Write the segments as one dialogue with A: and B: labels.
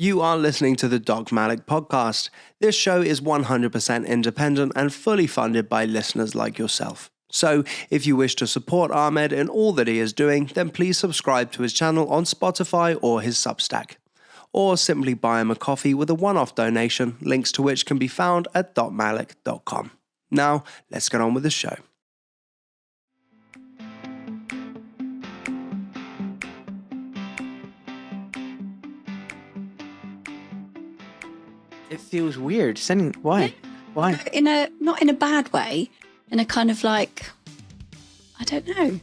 A: You are listening to the Doc Malik podcast. This show is 100% independent and fully funded by listeners like yourself. So, if you wish to support Ahmed in all that he is doing, then please subscribe to his channel on Spotify or his Substack. Or simply buy him a coffee with a one-off donation, links to which can be found at docmalik.com. Now, let's get on with the show.
B: It feels weird. Why?
C: Yeah.
B: Why?
C: Not in a bad way, in a kind of like, I don't know,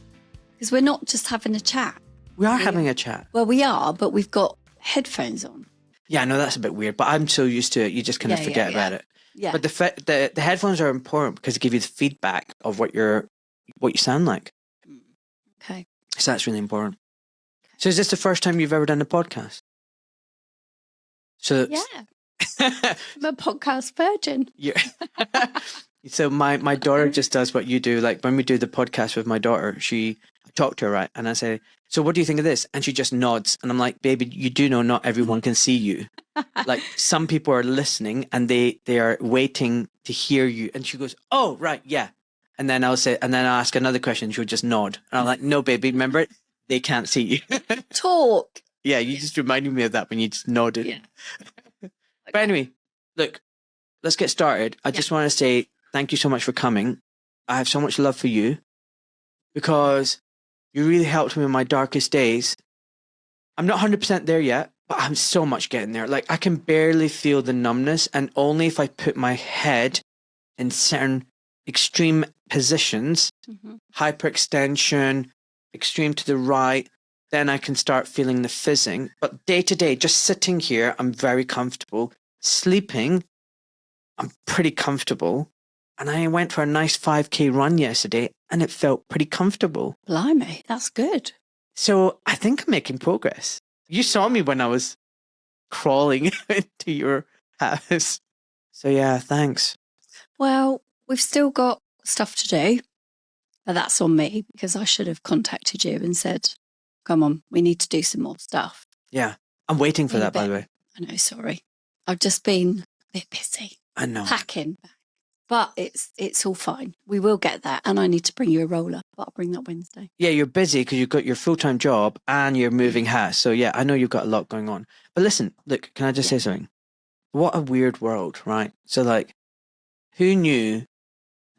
C: because we're not just having a chat.
B: We are having a chat.
C: Well, we are, but we've got headphones on.
B: Yeah, I know that's a bit weird, but I'm so used to it. You just kind of forget about it.
C: Yeah.
B: But the headphones are important because they give you the feedback of what you sound like.
C: Okay.
B: So that's really important. So is this the first time you've ever done a podcast? So
C: Yeah. I'm a podcast virgin.
B: Yeah. So my daughter just does what you do. Like when we do the podcast with my daughter, I talk to her, right? And I say, so what do you think of this? And she just nods. And I'm like, baby, you do know not everyone can see you. Like some people are listening and they are waiting to hear you. And she goes, oh, right, yeah. And then I'll ask another question. She'll just nod. And I'm like, no, baby, remember, they can't see you.
C: Talk.
B: Yeah, you just reminded me of that when you just nodded.
C: Yeah.
B: But anyway, look, let's get started. I just want to say thank you so much for coming. I have so much love for you because you really helped me in my darkest days. I'm not 100% there yet, but I'm so much getting there. Like I can barely feel the numbness, and only if I put my head in certain extreme positions, hyperextension, extreme to the right, then I can start feeling the fizzing. But day to day, just sitting here, I'm very comfortable. Sleeping, I'm pretty comfortable. And I went for a nice 5K run yesterday and it felt pretty comfortable.
C: Blimey, that's good.
B: So I think I'm making progress. You saw me when I was crawling into your house. So yeah, thanks.
C: Well, we've still got stuff to do, but that's on me because I should have contacted you and said, come on, we need to do some more stuff.
B: Yeah, I'm waiting for that, by the way.
C: I know, sorry. I've just been a bit busy.
B: I know.
C: Packing. But it's all fine. We will get that. And I need to bring you a roller, but I'll bring that Wednesday.
B: Yeah, you're busy because you've got your full-time job and you're moving house. So yeah, I know you've got a lot going on. But listen, look, can I just say something? What a weird world, right? So like, who knew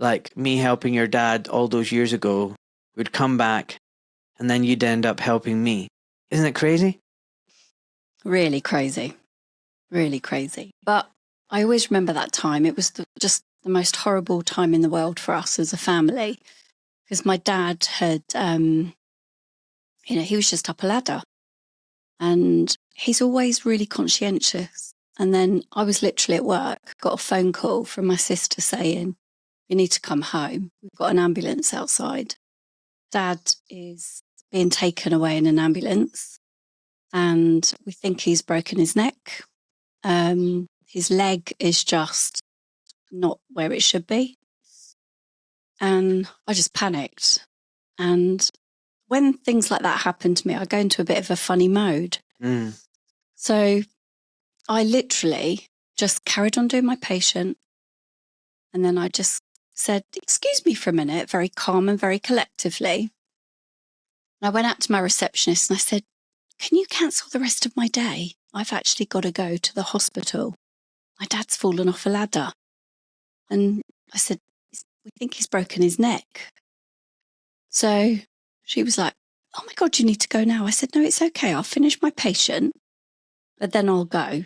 B: like me helping your dad all those years ago would come back and then you'd end up helping me? Isn't it crazy?
C: Really crazy. Really crazy. But I always remember that time. It was just the most horrible time in the world for us as a family because my dad had, he was just up a ladder and he's always really conscientious. And then I was literally at work, got a phone call from my sister saying, you need to come home. We've got an ambulance outside. Dad is being taken away in an ambulance and we think he's broken his neck. His leg is just not where it should be. And I just panicked. And when things like that happen to me, I go into a bit of a funny mode. So I literally just carried on doing my patient. And then I just said, excuse me for a minute, very calm and very collectively. And I went out to my receptionist and I said, can you cancel the rest of my day? I've actually got to go to the hospital. My dad's fallen off a ladder. And I said, we think he's broken his neck. So she was like, oh my God, you need to go now. I said, no, it's okay. I'll finish my patient, but then I'll go.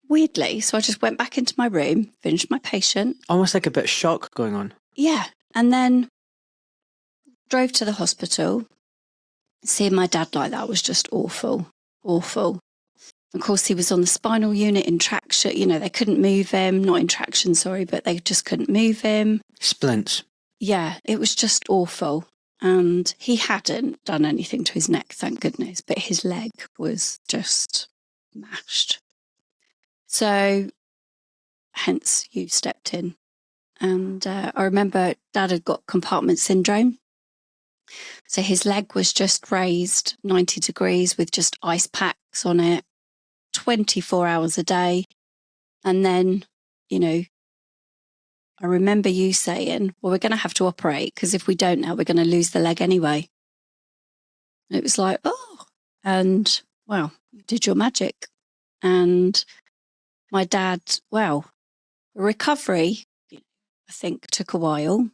C: Weirdly, so I just went back into my room, finished my patient.
B: Almost like a bit of shock going on.
C: Yeah. And then drove to the hospital. Seeing my dad like that was just awful, awful. Of course, he was on the spinal unit in traction. They couldn't move him. Not in traction, sorry, but they just couldn't move him.
B: Splints.
C: Yeah, it was just awful. And he hadn't done anything to his neck, thank goodness, but his leg was just mashed. So, hence you stepped in. And I remember Dad had got compartment syndrome. So his leg was just raised 90 degrees with just ice packs on it 24 hours a day. And then, you know, I remember you saying, well, we're going to have to operate because if we don't now, we're going to lose the leg anyway. And it was like, oh, and well, you did your magic. And my dad, well, recovery, I think, took a while,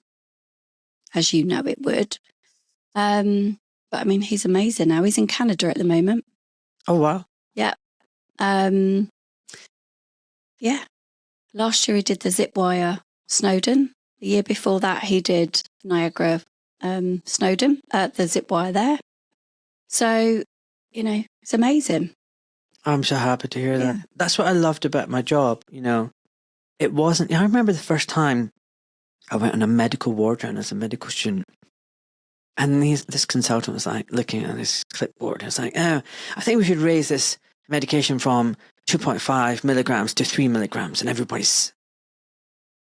C: as you know it would. But I mean, he's amazing now. He's in Canada at the moment.
B: Oh, wow.
C: Yeah. Yeah. Last year he did the zip wire Snowdon. The year before that he did Niagara Snowdon, the zip wire there. So, you know, it's amazing.
B: I'm so happy to hear that. That's what I loved about my job, you know. It wasn't, I remember the first time I went on a medical ward round as a medical student. And this consultant was like looking at this clipboard. It was like, oh, I think we should raise this medication from 2.5 milligrams to 3 milligrams. And everybody's,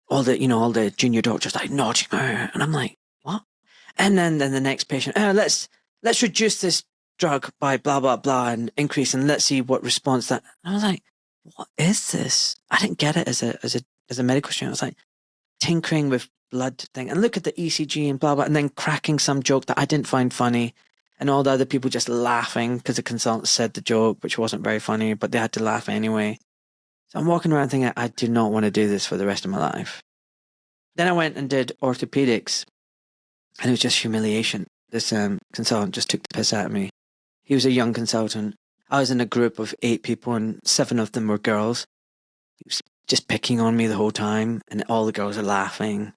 B: all the junior doctors like nodding. And I'm like, what? And then the next patient, let's reduce this drug by blah, blah, blah and increase and let's see what response that. And I was like, what is this? I didn't get it as a medical student. I was like, tinkering with blood thing and look at the ECG and blah blah and then cracking some joke that I didn't find funny and all the other people just laughing because the consultant said the joke which wasn't very funny but they had to laugh anyway. So I'm walking around thinking I do not want to do this for the rest of my life. Then I went and did orthopedics and it was just humiliation. This consultant just took the piss out of me. He was a young consultant. I was in a group of 8 people and 7 of them were girls. He was just picking on me the whole time and all the girls are laughing.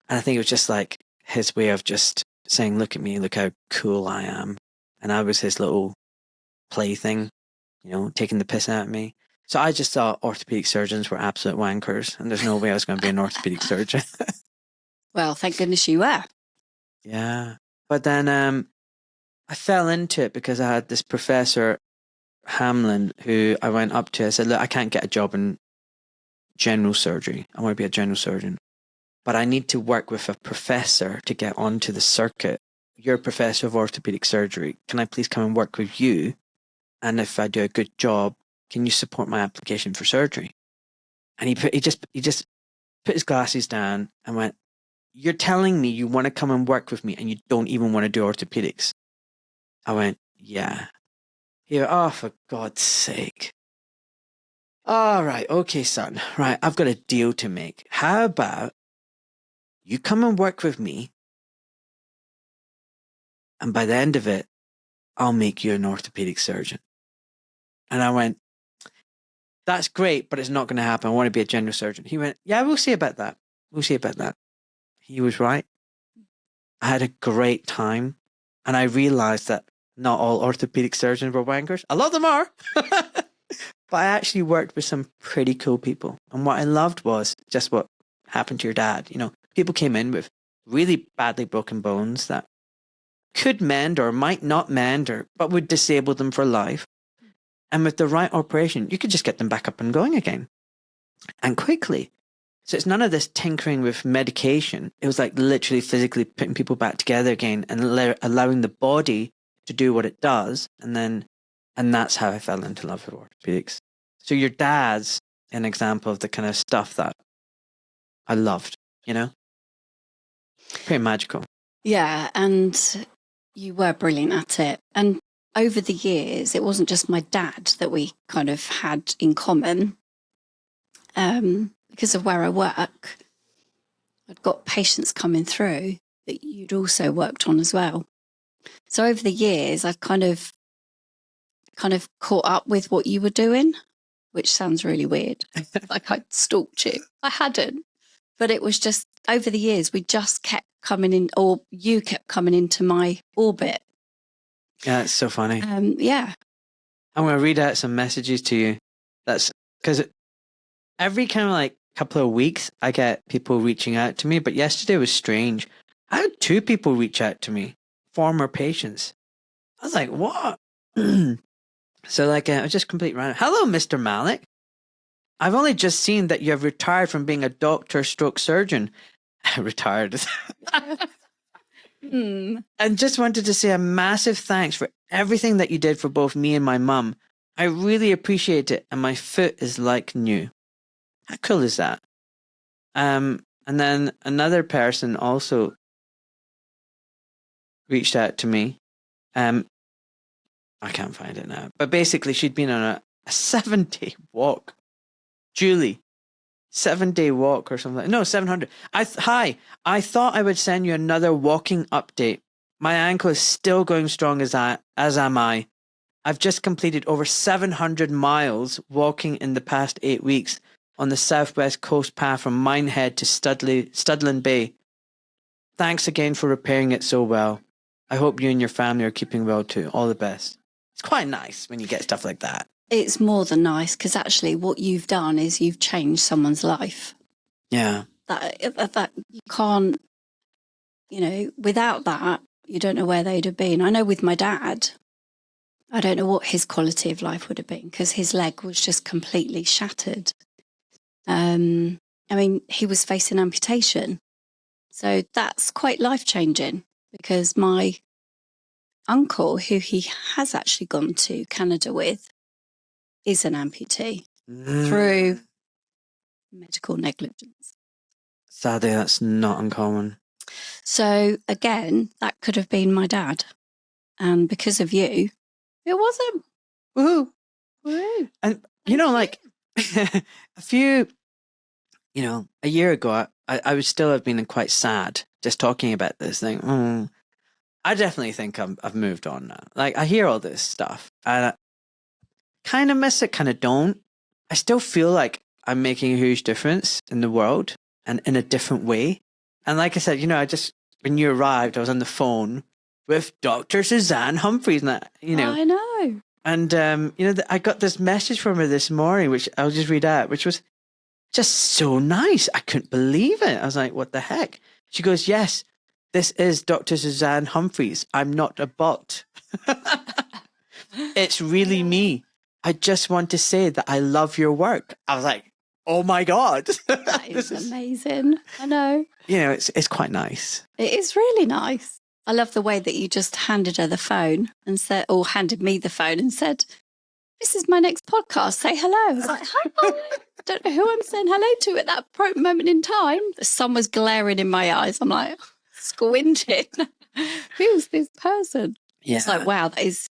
B: And I think it was just like his way of just saying, look at me, look how cool I am. And I was his little plaything, you know, taking the piss out of me. So I just thought orthopedic surgeons were absolute wankers and there's no way I was going to be an orthopedic surgeon.
C: Well, thank goodness you were.
B: Yeah. But then I fell into it because I had this professor, Hamlin, who I went up to. I said, look, I can't get a job in general surgery. I want to be a general surgeon. But I need to work with a professor to get onto the circuit. You're a professor of orthopedic surgery. Can I please come and work with you? And if I do a good job, can you support my application for surgery? And he just put his glasses down and went, you're telling me you want to come and work with me and you don't even want to do orthopedics? I went, yeah. He went, oh, for God's sake. All right, okay, son. Right, I've got a deal to make. How about you come and work with me, and by the end of it, I'll make you an orthopedic surgeon. And I went, that's great, but it's not going to happen. I want to be a general surgeon. He went, yeah, we'll see about that. We'll see about that. He was right. I had a great time, and I realized that not all orthopedic surgeons were wankers. A lot of them are. But I actually worked with some pretty cool people. And what I loved was just what happened to your dad. You know, people came in with really badly broken bones that could mend or might not mend, but would disable them for life. And with the right operation, you could just get them back up and going again. And quickly. So it's none of this tinkering with medication. It was like literally physically putting people back together again and allowing the body to do what it does. And that's how I fell into love with orthopedics. So your dad's an example of the kind of stuff that I loved, you know? Pretty magical.
C: Yeah, and you were brilliant at it. And over the years, it wasn't just my dad that we kind of had in common. Because of where I work, I'd got patients coming through that you'd also worked on as well. So over the years, I've kind of caught up with what you were doing, which sounds really weird. Like I'd stalked you. I hadn't. But it was just over the years, we just kept coming in, or you kept coming into my orbit.
B: Yeah, it's so funny.
C: Yeah.
B: I'm going to read out some messages to you. That's because every kind of like couple of weeks, I get people reaching out to me. But yesterday was strange. I had 2 people reach out to me, former patients. I was like, what? So like, I just complete random. Hello, Mr. Malik. I've only just seen that you have retired from being a doctor stroke surgeon. Retired. And just wanted to say a massive thanks for everything that you did for both me and my mum. I really appreciate it, and my foot is like new. How cool is that? And then another person also reached out to me. I can't find it now, but basically she'd been on a 7-day walk. Julie, 7-day walk or something. No, 700. Hi, I thought I would send you another walking update. My ankle is still going strong as am I. I've just completed over 700 miles walking in the past 8 weeks on the southwest coast path from Minehead to Studland Bay. Thanks again for repairing it so well. I hope you and your family are keeping well too. All the best. It's quite nice when you get stuff like that.
C: It's more than nice, because actually what you've done is you've changed someone's life.
B: Yeah.
C: That you can't, without that, you don't know where they'd have been. I know with my dad, I don't know what his quality of life would have been, because his leg was just completely shattered. He was facing amputation. So that's quite life-changing, because my uncle, who he has actually gone to Canada with, is an amputee through medical negligence.
B: Sadly, that's not uncommon.
C: So again, that could have been my dad. And because of you, it wasn't.
B: Woohoo.
C: Woo.
B: And, a year ago, I would still have been quite sad just talking about this thing. I definitely think I've moved on now. Like, I hear all this stuff and I kind of miss it, kind of don't. I still feel like I'm making a huge difference in the world and in a different way. And like I said, when you arrived, I was on the phone with Dr. Suzanne Humphreys. And
C: I know.
B: And, I got this message from her this morning, which I'll just read out, which was just so nice. I couldn't believe it. I was like, what the heck? She goes, yes, this is Dr. Suzanne Humphreys. I'm not a bot. It's really me. I just want to say that I love your work. I was like, oh my God.
C: That is amazing. I know.
B: It's quite nice.
C: It is really nice. I love the way that you just handed her the phone and said, or handed me the phone and said, this is my next podcast. Say hello. I was like, hi. Don't know who I'm saying hello to at that moment in time. The sun was glaring in my eyes. I'm like, squinting. Who's this person?
B: Yeah.
C: It's like, wow, that is,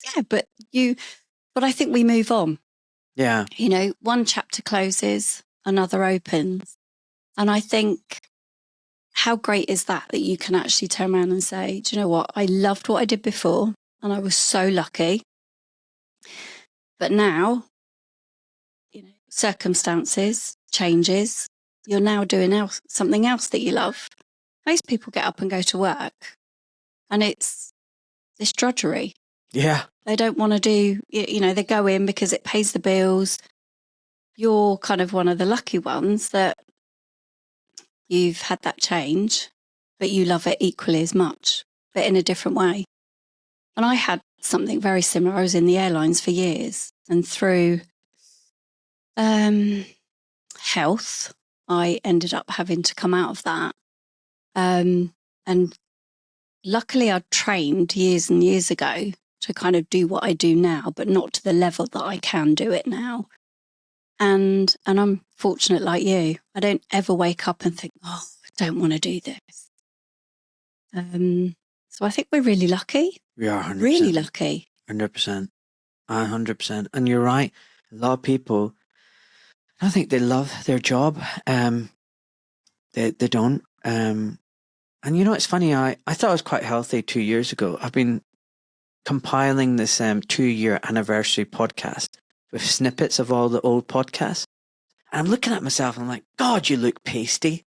C: but I think we move on.
B: Yeah.
C: One chapter closes, another opens. And I think, how great is that you can actually turn around and say, do you know what? I loved what I did before and I was so lucky. But now, circumstances, changes, you're now doing something else that you love. Most people get up and go to work and it's this drudgery.
B: Yeah.
C: They don't want to do, they go in because it pays the bills. You're kind of one of the lucky ones that you've had that change, but you love it equally as much, but in a different way. And I had something very similar. I was in the airlines for years, and through health, I ended up having to come out of that. And luckily I'd trained years and years ago to kind of do what I do now, but not to the level that I can do it now. And I'm fortunate like you. I don't ever wake up and think, oh, I don't want to do this. So I think we're really lucky.
B: We are 100%.
C: Really lucky.
B: 100%. 100%. And you're right. A lot of people, I don't think they love their job. They don't. And it's funny. I thought I was quite healthy 2 years ago. I've been compiling this 2-year anniversary podcast with snippets of all the old podcasts. And I'm looking at myself and I'm like, God, you look pasty.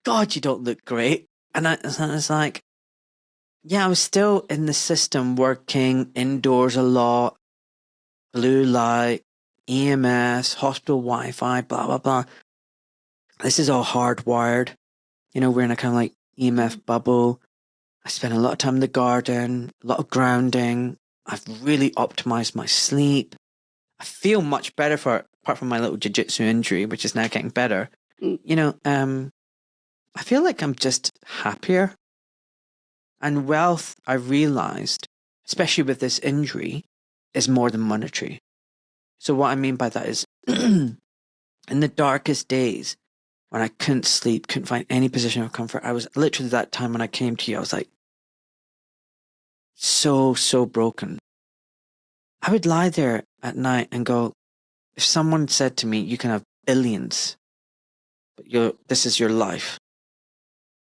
B: God, you don't look great. And I was like, yeah, I was still in the system working indoors a lot, blue light, EMS, hospital Wi-Fi, blah, blah, blah. This is all hardwired. We're in a kind of like EMF bubble. I spend a lot of time in the garden, a lot of grounding. I've really optimized my sleep. I feel much better apart from my little jiu-jitsu injury, which is now getting better. I feel like I'm just happier. And wealth, I realized, especially with this injury, is more than monetary. So what I mean by that is in the darkest days when I couldn't sleep, couldn't find any position of comfort, I was literally that time when I came to you, I was like so broken. I would lie there at night and go, if someone said to me, you can have billions, but this is your life,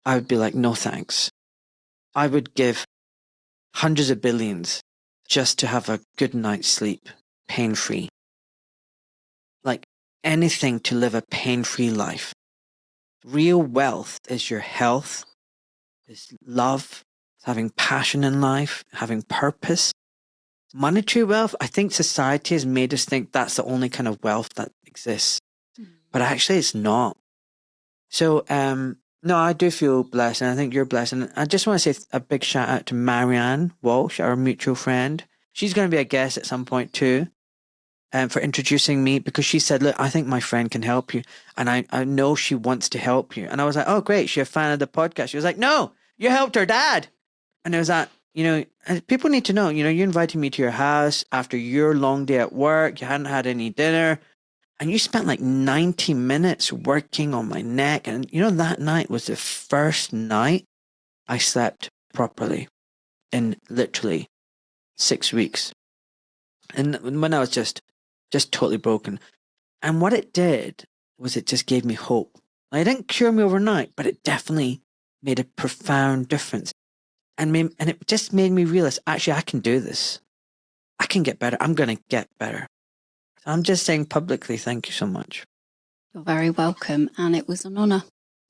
B: I would be like, no thanks. I would give hundreds of billions just to have a good night's sleep, pain-free. Like anything to live a pain-free life. Real wealth is your health, is love, having passion in life, having purpose. Monetary wealth, I think society has made us think that's the only kind of wealth that exists. But actually it's not. So, no, I do feel blessed, and I think you're blessed. And I just want to say a big shout out to Marianne Walsh, our mutual friend. She's going to be a guest at some point too, for introducing me, because she said, look, I think my friend can help you. And I know she wants to help you. And I was like, oh, great. She's a fan of the podcast. She was like, no, you helped her dad. And it was that, and people need to know, you invited me to your house after your long day at work. You hadn't had any dinner. And you spent like 90 minutes working on my neck. And that night was the first night I slept properly in literally 6 weeks. And when I was just totally broken. And what it did was it just gave me hope. Like, it didn't cure me overnight, but it definitely made a profound difference. And it just made me realize, actually, I can do this. I can get better. I'm going to get better. I'm just saying publicly, thank you so much.
C: You're very welcome. And it was an honour.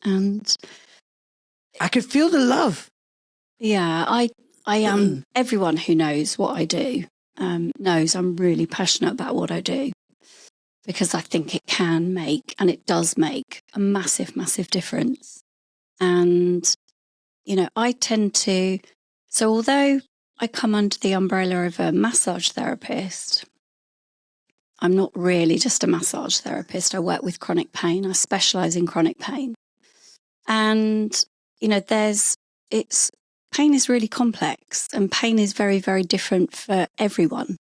C: And
B: I could feel the love.
C: yeah, I am, everyone who knows what I do knows I'm really passionate about what I do, because I think it can make, and it does make, a massive, massive difference. And, I tend to, so although I come under the umbrella of a massage therapist, I'm not really just a massage therapist. I work with chronic pain. I specialise in chronic pain. And, pain is really complex, and pain is very, very different for everyone.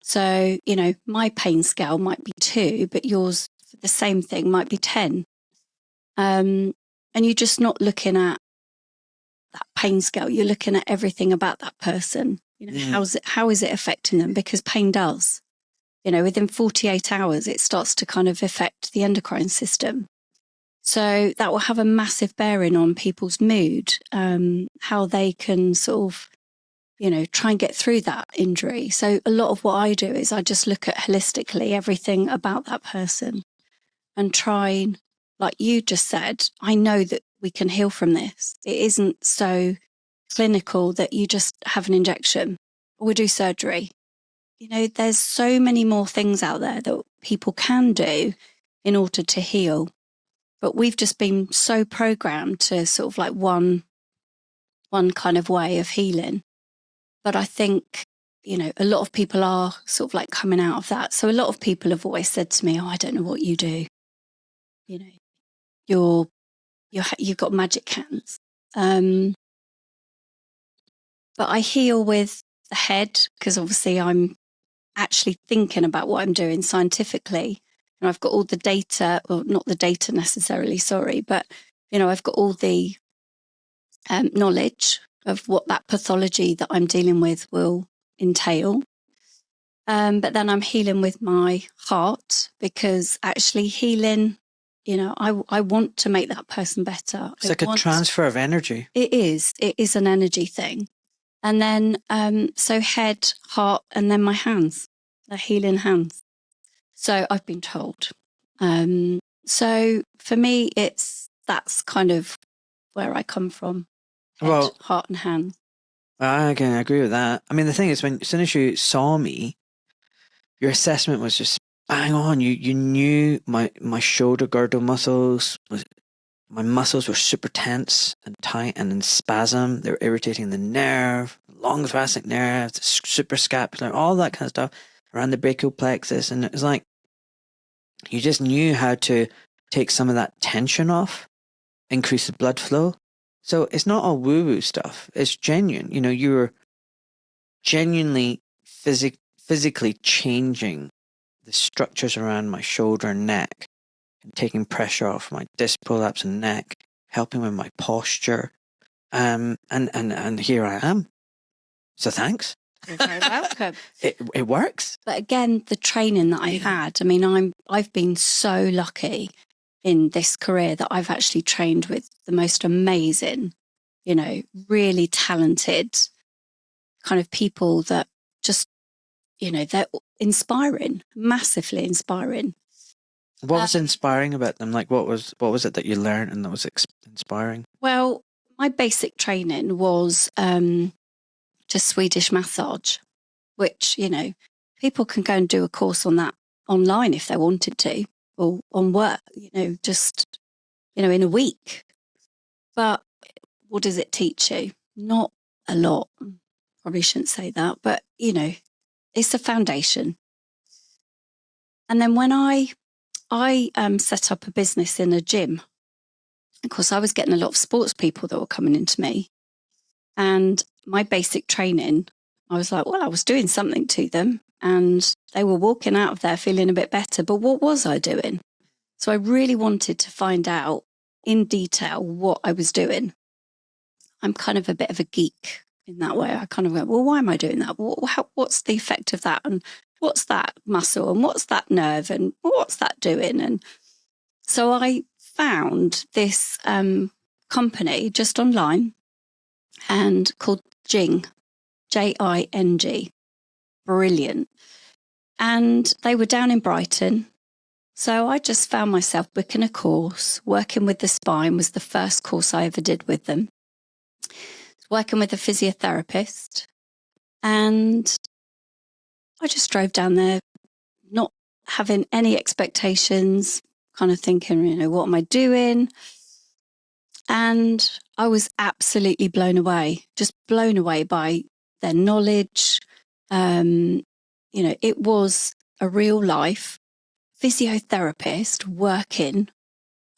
C: So, my pain scale might be 2, but yours for the same thing might be 10. And you're just not looking at that pain scale. You're looking at everything about that person. How is it affecting them? Because pain does. Within 48 hours, it starts to kind of affect the endocrine system. So that will have a massive bearing on people's mood, how they can sort of, try and get through that injury. So a lot of what I do is I just look at holistically everything about that person and try, like you just said, I know that we can heal from this. It isn't so clinical that you just have an injection or we do surgery. There's so many more things out there that people can do in order to heal. But we've just been so programmed to sort of like one kind of way of healing. But I think, a lot of people are sort of like coming out of that. So a lot of people have always said to me, oh, I don't know what you do. You've got magic hands. But I heal with the head, because obviously I'm actually thinking about what I'm doing scientifically. And I've got all the data, or not the data necessarily, sorry, but, I've got all the knowledge of what that pathology that I'm dealing with will entail. But then I'm healing with my heart, because actually healing, I want to make that person better.
B: It's like a transfer of energy.
C: It is an energy thing. And then, so head, heart, and then my hands, the healing hands. So I've been told. So for me, that's kind of where I come from. Head, heart, and hands.
B: I can agree with that. I mean, the thing is, as soon as you saw me, your assessment was just bang on. You knew my shoulder girdle muscles my muscles were super tense and tight and in spasm. They were irritating the nerve, long thoracic nerve, the suprascapular, all that kind of stuff around the brachial plexus. And it was like, you just knew how to take some of that tension off, increase the blood flow. So it's not all woo-woo stuff. It's genuine. You were genuinely physically changing the structures around my shoulder and neck, and taking pressure off my disc prolapse and neck, helping with my posture. And here I am. So thanks.
C: You're very welcome.
B: It works.
C: But again, the training that I had, I mean, I've been so lucky in this career that I've actually trained with the most amazing, really talented kind of people that just, they're inspiring, massively inspiring.
B: What was inspiring about them? Like, what was it that you learned and that was inspiring?
C: Well, my basic training was just Swedish massage, which, people can go and do a course on that online if they wanted to, or on work, just, in a week. But what does it teach you? Not a lot. Probably shouldn't say that, but, it's a foundation. And then when I set up a business in a gym, of course, I was getting a lot of sports people that were coming into me. And my basic training, I was like, well, I was doing something to them and they were walking out of there feeling a bit better. But what was I doing? So I really wanted to find out in detail what I was doing. I'm kind of a bit of a geek in that way. I kind of go, well, why am I doing that? What's the effect of that? And what's that muscle? And what's that nerve? And what's that doing? And so I found this company just online and called Jing, Jing. Brilliant. And they were down in Brighton. So I just found myself booking a course. Working with the spine was the first course I ever did with them. Working with a physiotherapist. And I just drove down there, not having any expectations, kind of thinking, what am I doing? And I was absolutely blown away, just blown away by their knowledge. It was a real life physiotherapist working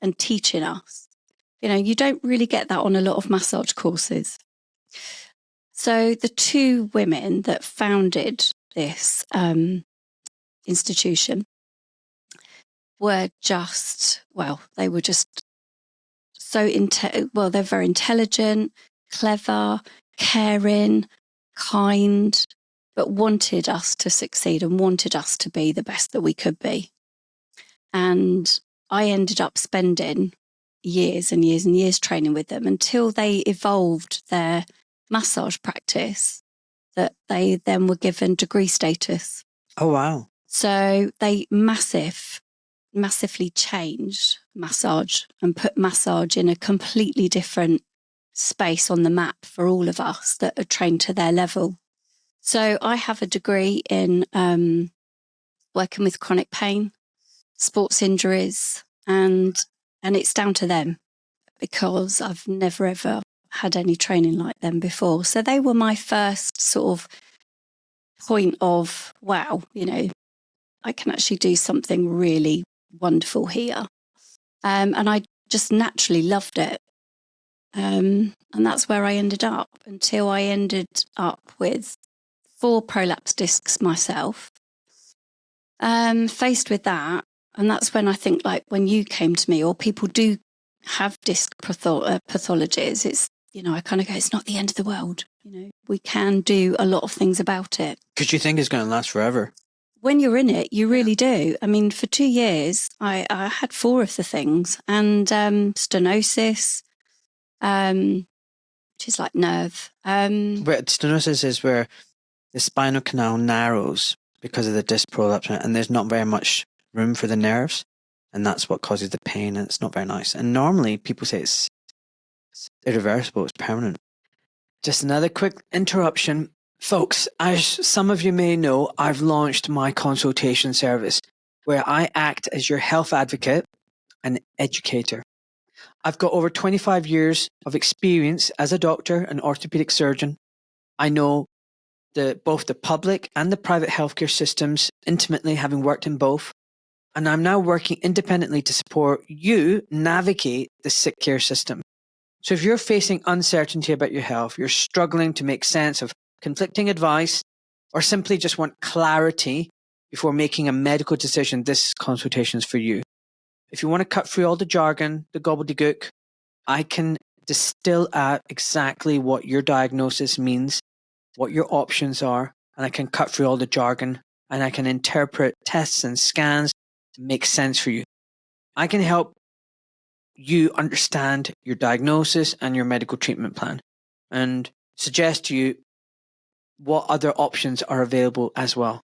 C: and teaching us. You don't really get that on a lot of massage courses. So the two women that founded this institution were they were just so they're very intelligent, clever, caring, kind, but wanted us to succeed and wanted us to be the best that we could be. And I ended up spending years and years and years training with them until they evolved their massage practice, that they then were given degree status.
B: Oh, wow.
C: So they massively changed massage and put massage in a completely different space on the map for all of us that are trained to their level. So I have a degree in working with chronic pain, sports injuries, and it's down to them because I've never ever had any training like them before. So they were my first sort of point of, wow, I can actually do something really wonderful here. And I just naturally loved it. And that's where I ended up until I ended up with 4 prolapse discs myself. Faced with that, and that's when I think, like, when you came to me, or people do have disc pathologies, it's, I kind of go, it's not the end of the world. We can do a lot of things about it.
B: Because you think it's going to last forever.
C: When you're in it, you really do. I mean, for 2 years, I had 4 of the things, and stenosis, which is like nerve.
B: But stenosis is where the spinal canal narrows because of the disc prolapse, and there's not very much room for the nerves, and that's what causes the pain, and it's not very nice. And normally people say it's irreversible, it's permanent. Just another quick interruption. Folks, as some of you may know, I've launched my consultation service where I act as your health advocate and educator. I've got over 25 years of experience as a doctor and orthopedic surgeon. I know both the public and the private healthcare systems intimately, having worked in both. And I'm now working independently to support you navigate the sick care system. So if you're facing uncertainty about your health, you're struggling to make sense of conflicting advice, or simply just want clarity, before making a medical decision, this consultation is for you. If you want to cut through all the jargon, the gobbledygook, I can distill out exactly what your diagnosis means, what your options are, and I can cut through all the jargon, and I can interpret tests and scans to make sense for you. I can help you understand your diagnosis and your medical treatment plan and suggest to you what other options are available as well.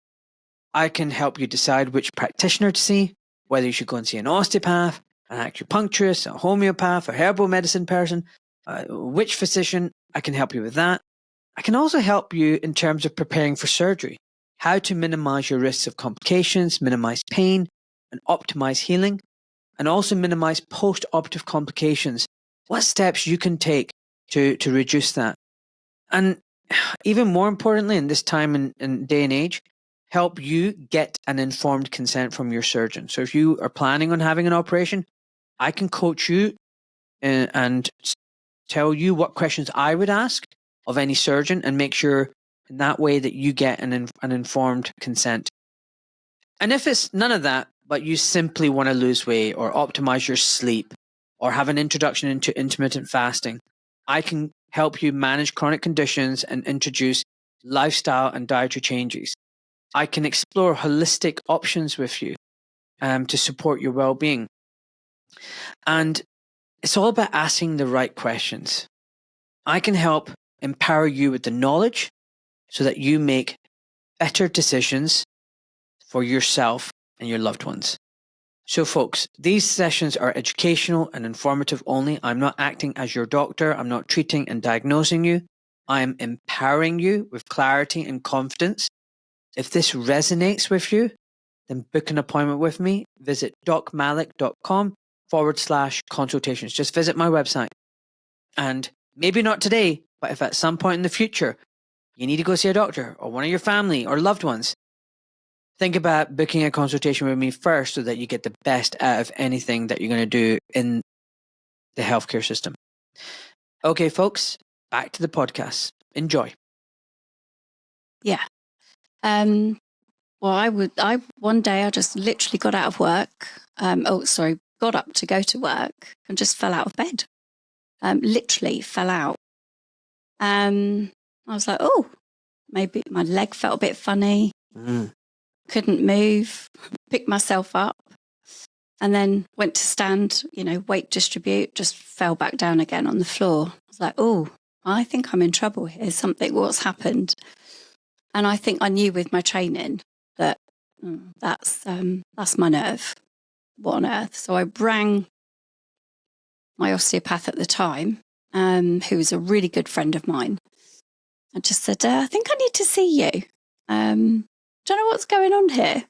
B: I can help you decide which practitioner to see, whether you should go and see an osteopath, an acupuncturist, a homeopath, a herbal medicine person, which physician. I can help you with that. I can also help you in terms of preparing for surgery, how to minimize your risks of complications, minimize pain, and optimize healing, and also minimize post-operative complications. What steps you can take to reduce that. And even more importantly, in this time and day and age, help you get an informed consent from your surgeon. So if you are planning on having an operation, I can coach you and tell you what questions I would ask of any surgeon and make sure in that way that you get an informed consent. And if it's none of that, but you simply want to lose weight or optimize your sleep or have an introduction into intermittent fasting, I can help you manage chronic conditions and introduce lifestyle and dietary changes. I can explore holistic options with you to support your well-being. And it's all about asking the right questions. I can help empower you with the knowledge so that you make better decisions for yourself and your loved ones. So folks, these sessions are educational and informative only. I'm not acting as your doctor. I'm not treating and diagnosing you. I am empowering you with clarity and confidence. If this resonates with you, then book an appointment with me. Visit docmalik.com/consultations. Just visit my website. And maybe not today, but if at some point in the future you need to go see a doctor or one of your family or loved ones, think about booking a consultation with me first so that you get the best out of anything that you're going to do in the healthcare system. Okay, folks, back to the podcast. Enjoy.
C: Yeah. Well, one day I just literally got out of work. Got up to go to work and just fell out of bed. Literally fell out. I was like, oh, maybe my leg felt a bit funny. Couldn't move, picked myself up, and then went to stand, weight distribute, just fell back down again on the floor. I was like, oh, I think I'm in trouble here. What's happened? And I think I knew with my training that that's my nerve. What on earth? So I rang my osteopath at the time, who was a really good friend of mine. I just said, I think I need to see you. Don't know what's going on here.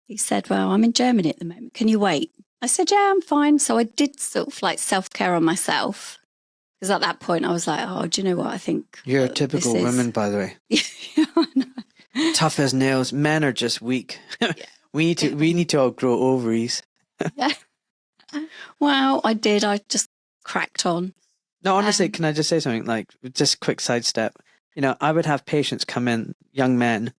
C: He said, well, I'm in Germany at the moment. Can you wait? I said, yeah, I'm fine. So I did sort of like self-care on myself. Because at that point I was like, oh, do you know what? I think
B: you're a typical woman, by the way.
C: Yeah, I know.
B: Tough as nails. Men are just weak.
C: Yeah.
B: We need to all grow ovaries.
C: Yeah. Well, I did. I just cracked on.
B: No, honestly, can I just say something? Like, just quick sidestep. I would have patients come in, young men,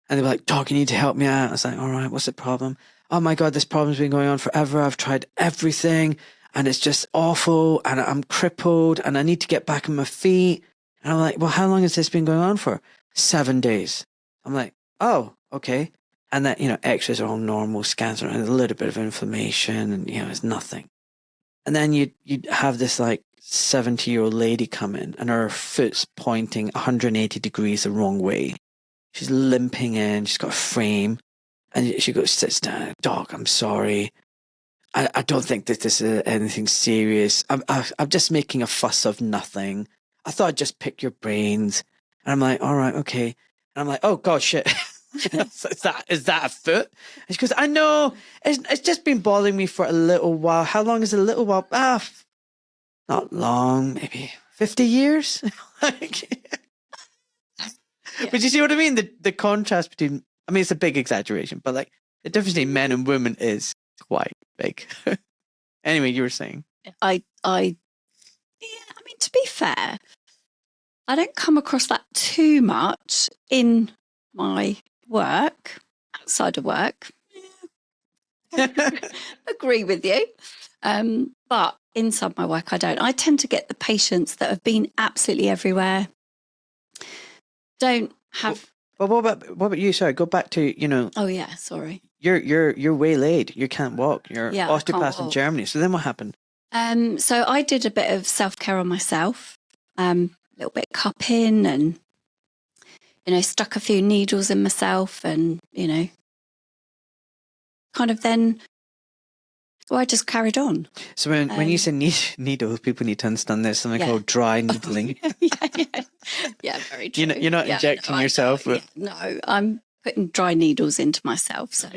B: and they'd be like, Doc, you need to help me out. I was like, all right, what's the problem? Oh my God, this problem's been going on forever. I've tried everything and it's just awful and I'm crippled and I need to get back on my feet. And I'm like, well, how long has this been going on for? 7 days. I'm like, oh, okay. And then, x-rays are all normal, scans are a little bit of inflammation and, it's nothing. And then you'd have this like 70-year-old lady come in and her foot's pointing 180 degrees the wrong way. She's limping in, she's got a frame, and she goes, sits down, Doc, I'm sorry. I don't think that this is anything serious. I'm just making a fuss of nothing. I thought I'd just pick your brains. And I'm like, all right, okay. And I'm like, oh God, shit. Is that a foot? And she goes, I know, it's just been bothering me for a little while. How long is a little while? Not long, maybe 50 years.
C: Yeah.
B: But you see what I mean? The contrast between, it's a big exaggeration, but like the difference between men and women is quite big. Anyway, you were saying.
C: To be fair, I don't come across that too much in my work, outside of work, agree with you. But inside my work, I don't. I tend to get the patients that have been absolutely everywhere. Don't have.
B: But what about you? Sorry, go back to,
C: Oh yeah, sorry.
B: You're waylaid. You can't walk. You're
C: Yeah, I can't
B: osteopath in
C: walk.
B: Germany. So then what happened?
C: So I did a bit of self-care on myself, a little bit of cupping and, stuck a few needles in myself and, kind of then, I just carried on.
B: So when you say needles, people need to understand there's something called dry needling.
C: yeah, very true.
B: You're not injecting yourself.
C: No, I'm putting dry needles into myself. So,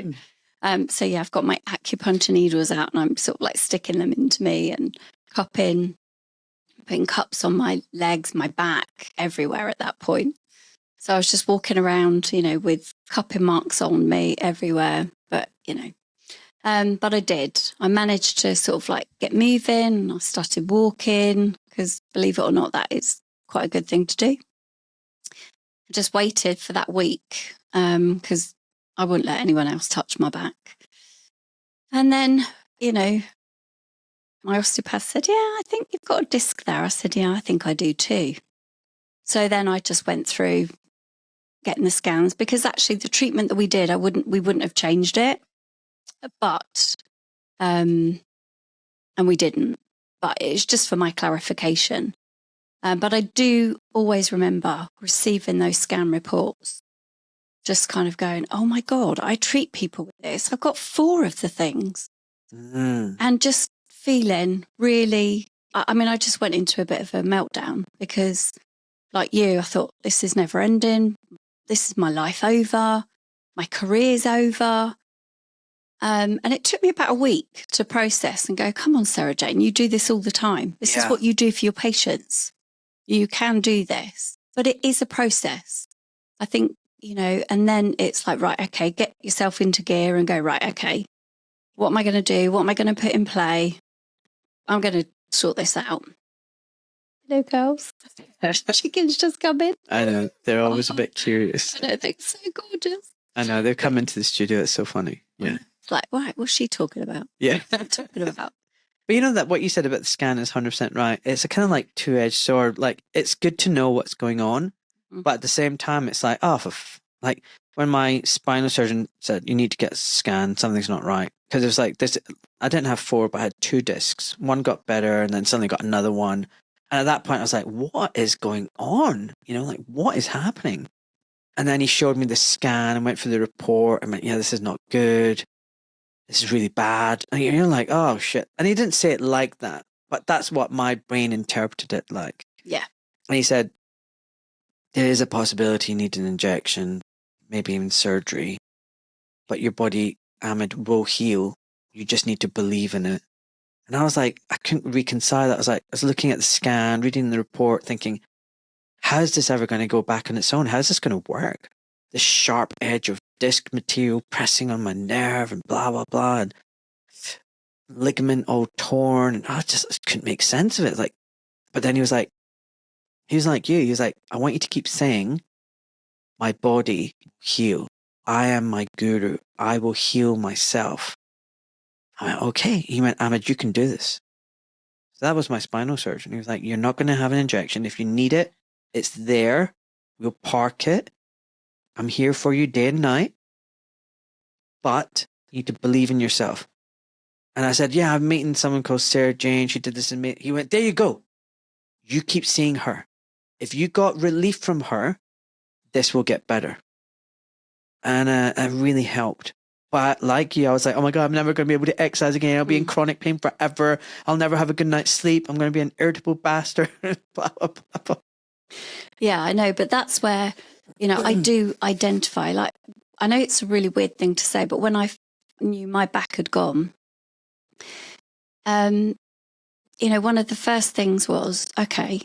C: I've got my acupuncture needles out and I'm sort of like sticking them into me and cupping, putting cups on my legs, my back, everywhere at that point. So I was just walking around, with cupping marks on me everywhere. But, but I did. I managed to sort of like get moving. I started walking because, believe it or not, that is quite a good thing to do. I just waited for that week because I wouldn't let anyone else touch my back. And then, my osteopath said, yeah, I think you've got a disc there. I said, yeah, I think I do too. So then I just went through getting the scans because actually the treatment that we did, we wouldn't have changed it, but, and we didn't, but it's just for my clarification. But I do always remember receiving those scan reports, just kind of going, oh my God, I treat people with this. I've got 4 of the things. And just feeling really, I just went into a bit of a meltdown because like you, I thought this is never ending. This is my life over. My career's over. And it took me about a week to process and go, come on, Sarah Jane, you do this all the time. This is what you do for your patients. You can do this, but it is a process. I think, and then it's like, right, okay, get yourself into gear and go, right, okay, what am I going to do? What am I going to put in play? I'm going to sort this out. Hello, girls. Chickens just come in.
B: I know. They're always a bit curious.
C: I know, they're so gorgeous.
B: I know. They've come into the studio. It's so funny. Yeah.
C: It's like, right, what's she talking about?
B: Yeah.
C: What am I talking about?
B: But you know that what you said about the scan is 100% right. It's a kind of like two-edged sword. Like, it's good to know what's going on, but at the same time, it's like, like when my spinal surgeon said, you need to get a scan, something's not right. Because it was like this, I didn't have 4, but I had 2 discs. One got better and then suddenly got another one. And at that point, I was like, what is going on? What is happening? And then he showed me the scan and went through the report and went, yeah, this is not good. This is really bad. And you're like, oh, shit. And he didn't say it like that, but that's what my brain interpreted it like.
C: Yeah.
B: And he said, there is a possibility you need an injection, maybe even surgery, but your body, Ahmed, will heal. You just need to believe in it. And I was like, I couldn't reconcile that. I was looking at the scan, reading the report, thinking, how is this ever going to go back on its own? How is this going to work? This sharp edge of disc material pressing on my nerve and blah, blah, blah. And ligament all torn. And I just couldn't make sense of it. But then he was like you. He was like, I want you to keep saying, my body will heal. I am my guru. I will heal myself. I went, okay. He went, Ahmed, you can do this. So that was my spinal surgeon. He was like, you're not going to have an injection. If you need it, it's there. We'll park it. I'm here for you day and night. But you need to believe in yourself. And I said, yeah, I'm meeting someone called Sarah Jane. She did this in me. He went, there you go. You keep seeing her. If you got relief from her, this will get better. And it really helped. But like you, I was like, oh my God, I'm never going to be able to exercise again. I'll be in chronic pain forever. I'll never have a good night's sleep. I'm going to be an irritable bastard. Blah, blah, blah, blah.
C: Yeah, I know. But that's where, I do identify. Like, I know it's a really weird thing to say, but when I knew my back had gone, one of the first things was, okay,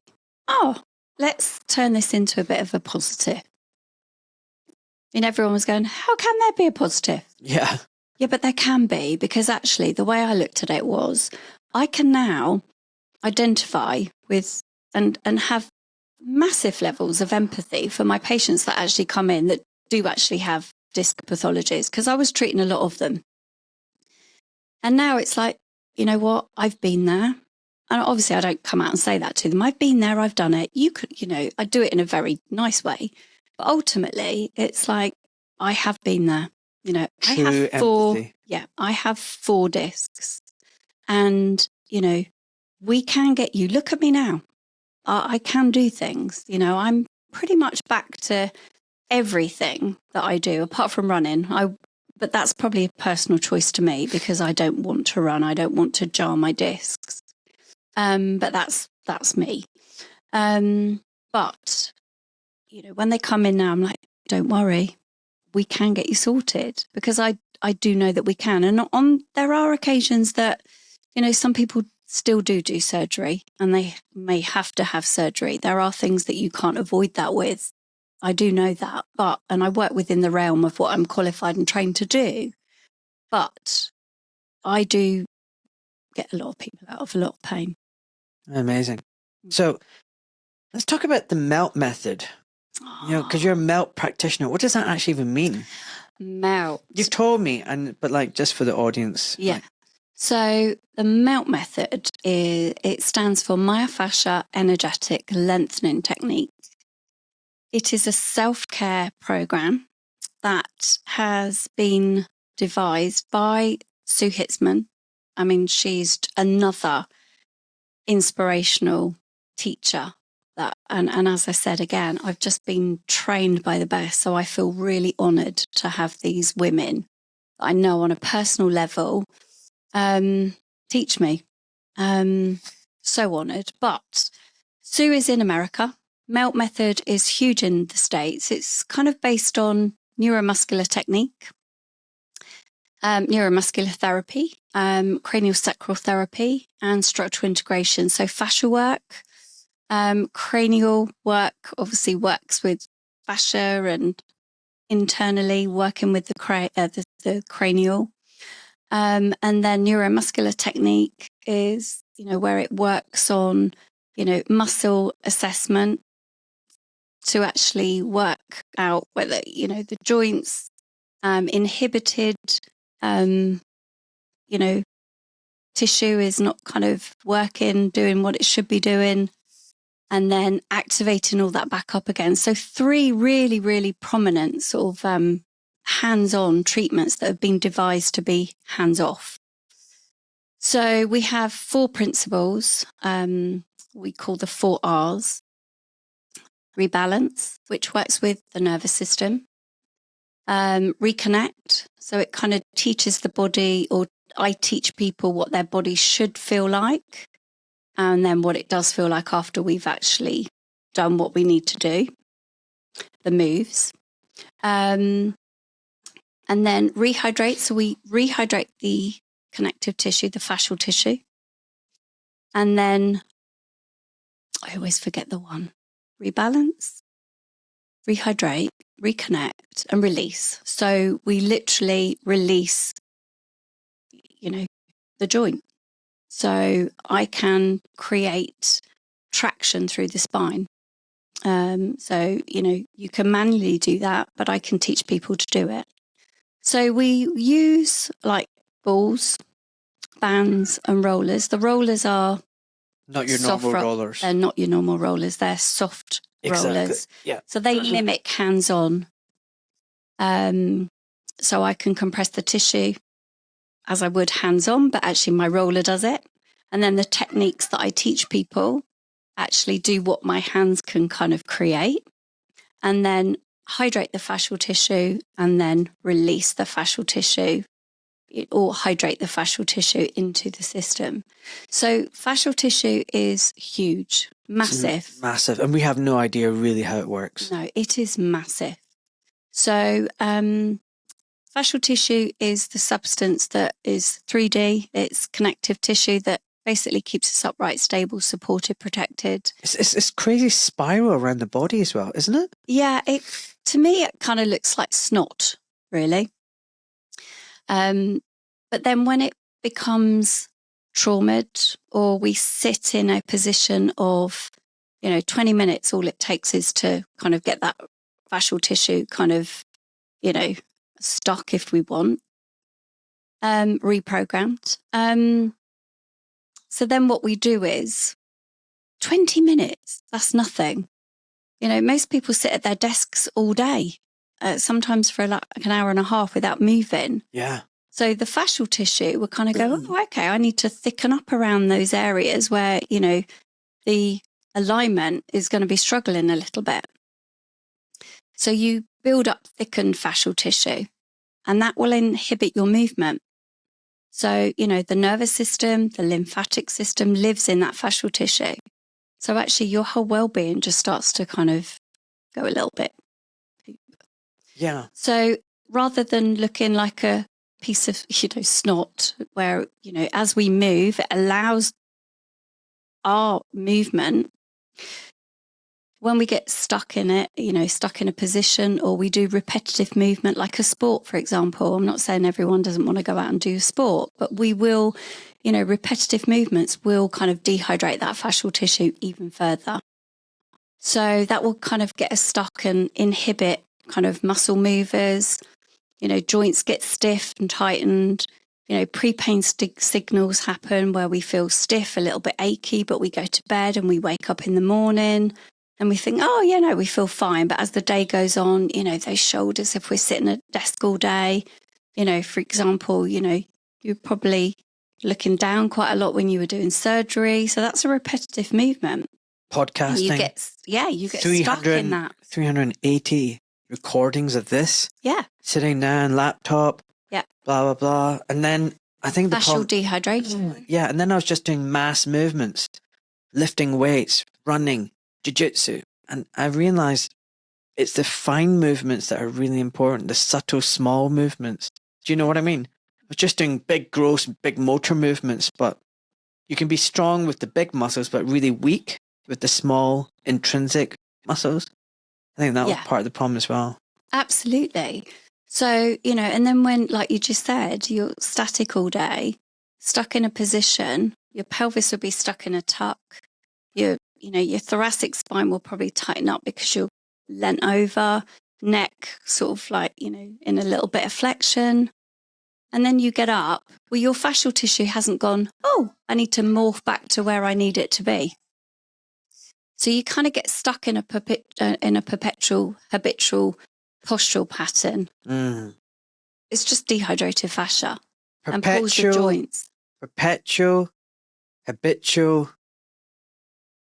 C: let's turn this into a bit of a positive. And everyone was going, how can there be a positive?
B: Yeah.
C: Yeah, but there can be, because actually the way I looked at it was, I can now identify with and have massive levels of empathy for my patients that actually come in that do actually have disc pathologies, because I was treating a lot of them. And now it's like, you know what? I've been there. And obviously I don't come out and say that to them. I've been there, I've done it. You could, I do it in a very nice way. But ultimately it's like, I have been there. I have
B: empathy.
C: I have 4 discs. And, we can get you. Look at me now. I can do things. I'm pretty much back to everything that I do, apart from running. But that's probably a personal choice to me, because I don't want to run. I don't want to jar my discs. But that's me. But, when they come in now, I'm like, don't worry, we can get you sorted, because I do know that we can. And there are occasions that, some people still do surgery, and they may have to have surgery. There are things that you can't avoid that with. I do know that, and I work within the realm of what I'm qualified and trained to do. But I do get a lot of people out of a lot of pain.
B: Amazing. So let's talk about the melt method. Because you're a melt practitioner. What does that actually even mean?
C: Melt.
B: You've told me, but just for the audience.
C: Yeah. So the melt method it stands for myofascia energetic lengthening technique. It is a self-care program that has been devised by Sue Hitzman. I mean, she's another inspirational teacher. And as I said again, I've just been trained by the best. So I feel really honoured to have these women that I know on a personal level teach me. So honoured. But Sue is in America. Melt method is huge in the States. It's kind of based on neuromuscular technique, neuromuscular therapy, cranial sacral therapy, and structural integration. So fascia work, cranial work obviously works with fascia and internally working with the cranial. And then neuromuscular technique is, where it works on, muscle assessment to actually work out whether, the joints inhibited, tissue is not kind of doing what it should be doing, and then activating all that back up again. So 3 really, really prominent sort of hands-on treatments that have been devised to be hands-off. So we have 4 principles. We call the 4 R's. Rebalance, which works with the nervous system. Reconnect, so it kind of teaches the body, or I teach people what their body should feel like, and then what it does feel like after we've actually done what we need to do, the moves. And then rehydrate, so we rehydrate the connective tissue, the fascial tissue. And then, I always forget the one, rebalance, rehydrate, reconnect, and release. So we literally release, the joint. So I can create traction through the spine. So, you can manually do that, but I can teach people to do it. So we use like balls, bands, and rollers. The rollers are
B: not your normal rollers.
C: They're not your normal rollers. They're soft rollers.
B: Yeah.
C: So they mimic hands-on. So I can compress the tissue as I would hands-on, but actually my roller does it. And then the techniques that I teach people actually do what my hands can kind of create, and then hydrate the fascial tissue and then release the fascial tissue, or hydrate the fascial tissue into the system. So fascial tissue is huge, massive.
B: Massive. And we have no idea really how it works.
C: No, it is massive. So fascial tissue is the substance that is 3D. It's connective tissue that basically keeps us upright, stable, supported, protected.
B: It's crazy spiral around the body as well, isn't it?
C: Yeah, to me it kind of looks like snot, really. But then when it becomes traumatized, or we sit in a position of, 20 minutes, all it takes is to kind of get that fascial tissue kind of stock if we want, reprogrammed. So then what we do is 20 minutes, that's nothing. Most people sit at their desks all day, sometimes for like an hour and a half without moving.
B: Yeah.
C: So the fascial tissue will kind of go, oh, okay, I need to thicken up around those areas where, the alignment is going to be struggling a little bit. So you build up thickened fascial tissue, and that will inhibit your movement. So, the nervous system, the lymphatic system lives in that fascial tissue. So actually your whole well-being just starts to kind of go a little bit.
B: Yeah.
C: So rather than looking like a piece of, snot where, as we move, it allows our movement. When we get stuck in it, stuck in a position, or we do repetitive movement like a sport, for example. I'm not saying everyone doesn't want to go out and do a sport, but we will, repetitive movements will kind of dehydrate that fascial tissue even further. So that will kind of get us stuck and inhibit kind of muscle movers. Joints get stiff and tightened. Pre-pain signals happen where we feel stiff, a little bit achy, but we go to bed and we wake up in the morning and we think, we feel fine. But as the day goes on, those shoulders, if we're sitting at a desk all day, for example, you're probably looking down quite a lot when you were doing surgery. So that's a repetitive movement.
B: Podcasting.
C: You get stuck in that.
B: 380 recordings of this.
C: Yeah.
B: Sitting down, laptop.
C: Yeah.
B: Blah, blah, blah. And then I think
C: fascial dehydration.
B: Yeah. And then I was just doing mass movements, lifting weights, running, jiu-jitsu. And I realized it's the fine movements that are really important, the subtle, small movements. Do you know what I mean? I was just doing big, gross, big motor movements, but you can be strong with the big muscles, but really weak with the small, intrinsic muscles. I think that was part of the problem as well.
C: Absolutely. So, and then when, like you just said, you're static all day, stuck in a position, your pelvis will be stuck in a tuck. Your thoracic spine will probably tighten up because you're leant over, neck sort of like, in a little bit of flexion. And then you get up. Well, your fascial tissue hasn't gone, I need to morph back to where I need it to be. So you kind of get stuck in a perpetual, habitual postural pattern. It's just dehydrated fascia and pulls the joints.
B: Perpetual, habitual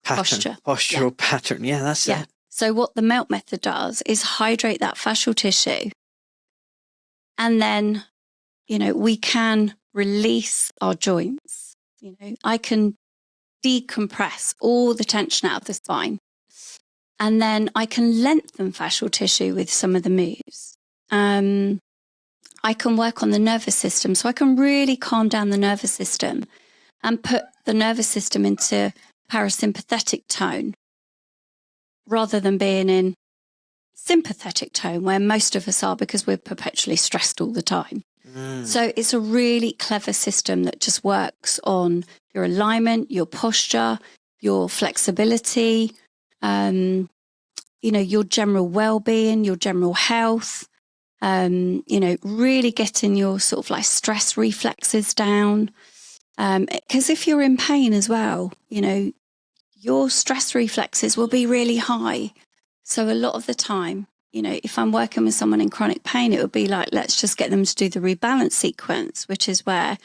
B: pattern. Postural pattern. Yeah, that's it.
C: So what the melt method does is hydrate that fascial tissue. And then, we can release our joints. I can decompress all the tension out of the spine. And then I can lengthen fascial tissue with some of the moves. I can work on the nervous system. So I can really calm down the nervous system and put the nervous system into parasympathetic tone rather than being in sympathetic tone where most of us are because we're perpetually stressed all the time. So it's a really clever system that just works on your alignment, your posture, your flexibility, your general well-being, your general health, really getting your sort of like stress reflexes down. Because if you're in pain as well, your stress reflexes will be really high. So a lot of the time, if I'm working with someone in chronic pain, it would be like, let's just get them to do the rebalance sequence, which is where,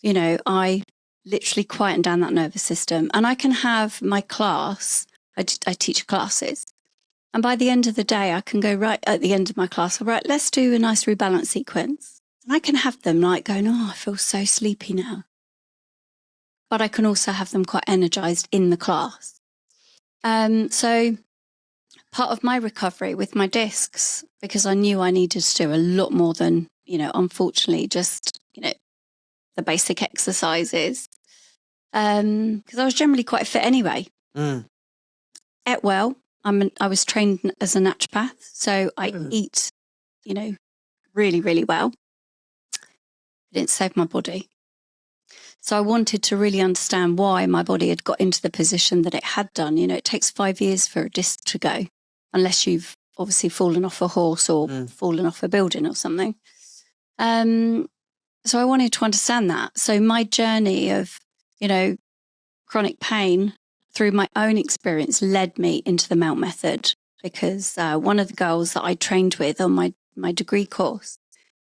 C: I literally quieten down that nervous system. And I can have my class, I teach classes. And by the end of the day, I can go right at the end of my class, right, let's do a nice rebalance sequence. And I can have them like going, I feel so sleepy now. But I can also have them quite energized in the class. So part of my recovery with my discs, because I knew I needed to do a lot more than, unfortunately, just, the basic exercises. Because I was generally quite fit anyway. Ate well. I was trained as a naturopath, so I eat, really, really well. It didn't save my body. So I wanted to really understand why my body had got into the position that it had done. It takes 5 years for a disc to go, unless you've obviously fallen off a horse or fallen off a building or something. So I wanted to understand that. So my journey of, chronic pain through my own experience led me into the Mount method, because one of the girls that I trained with on my degree course,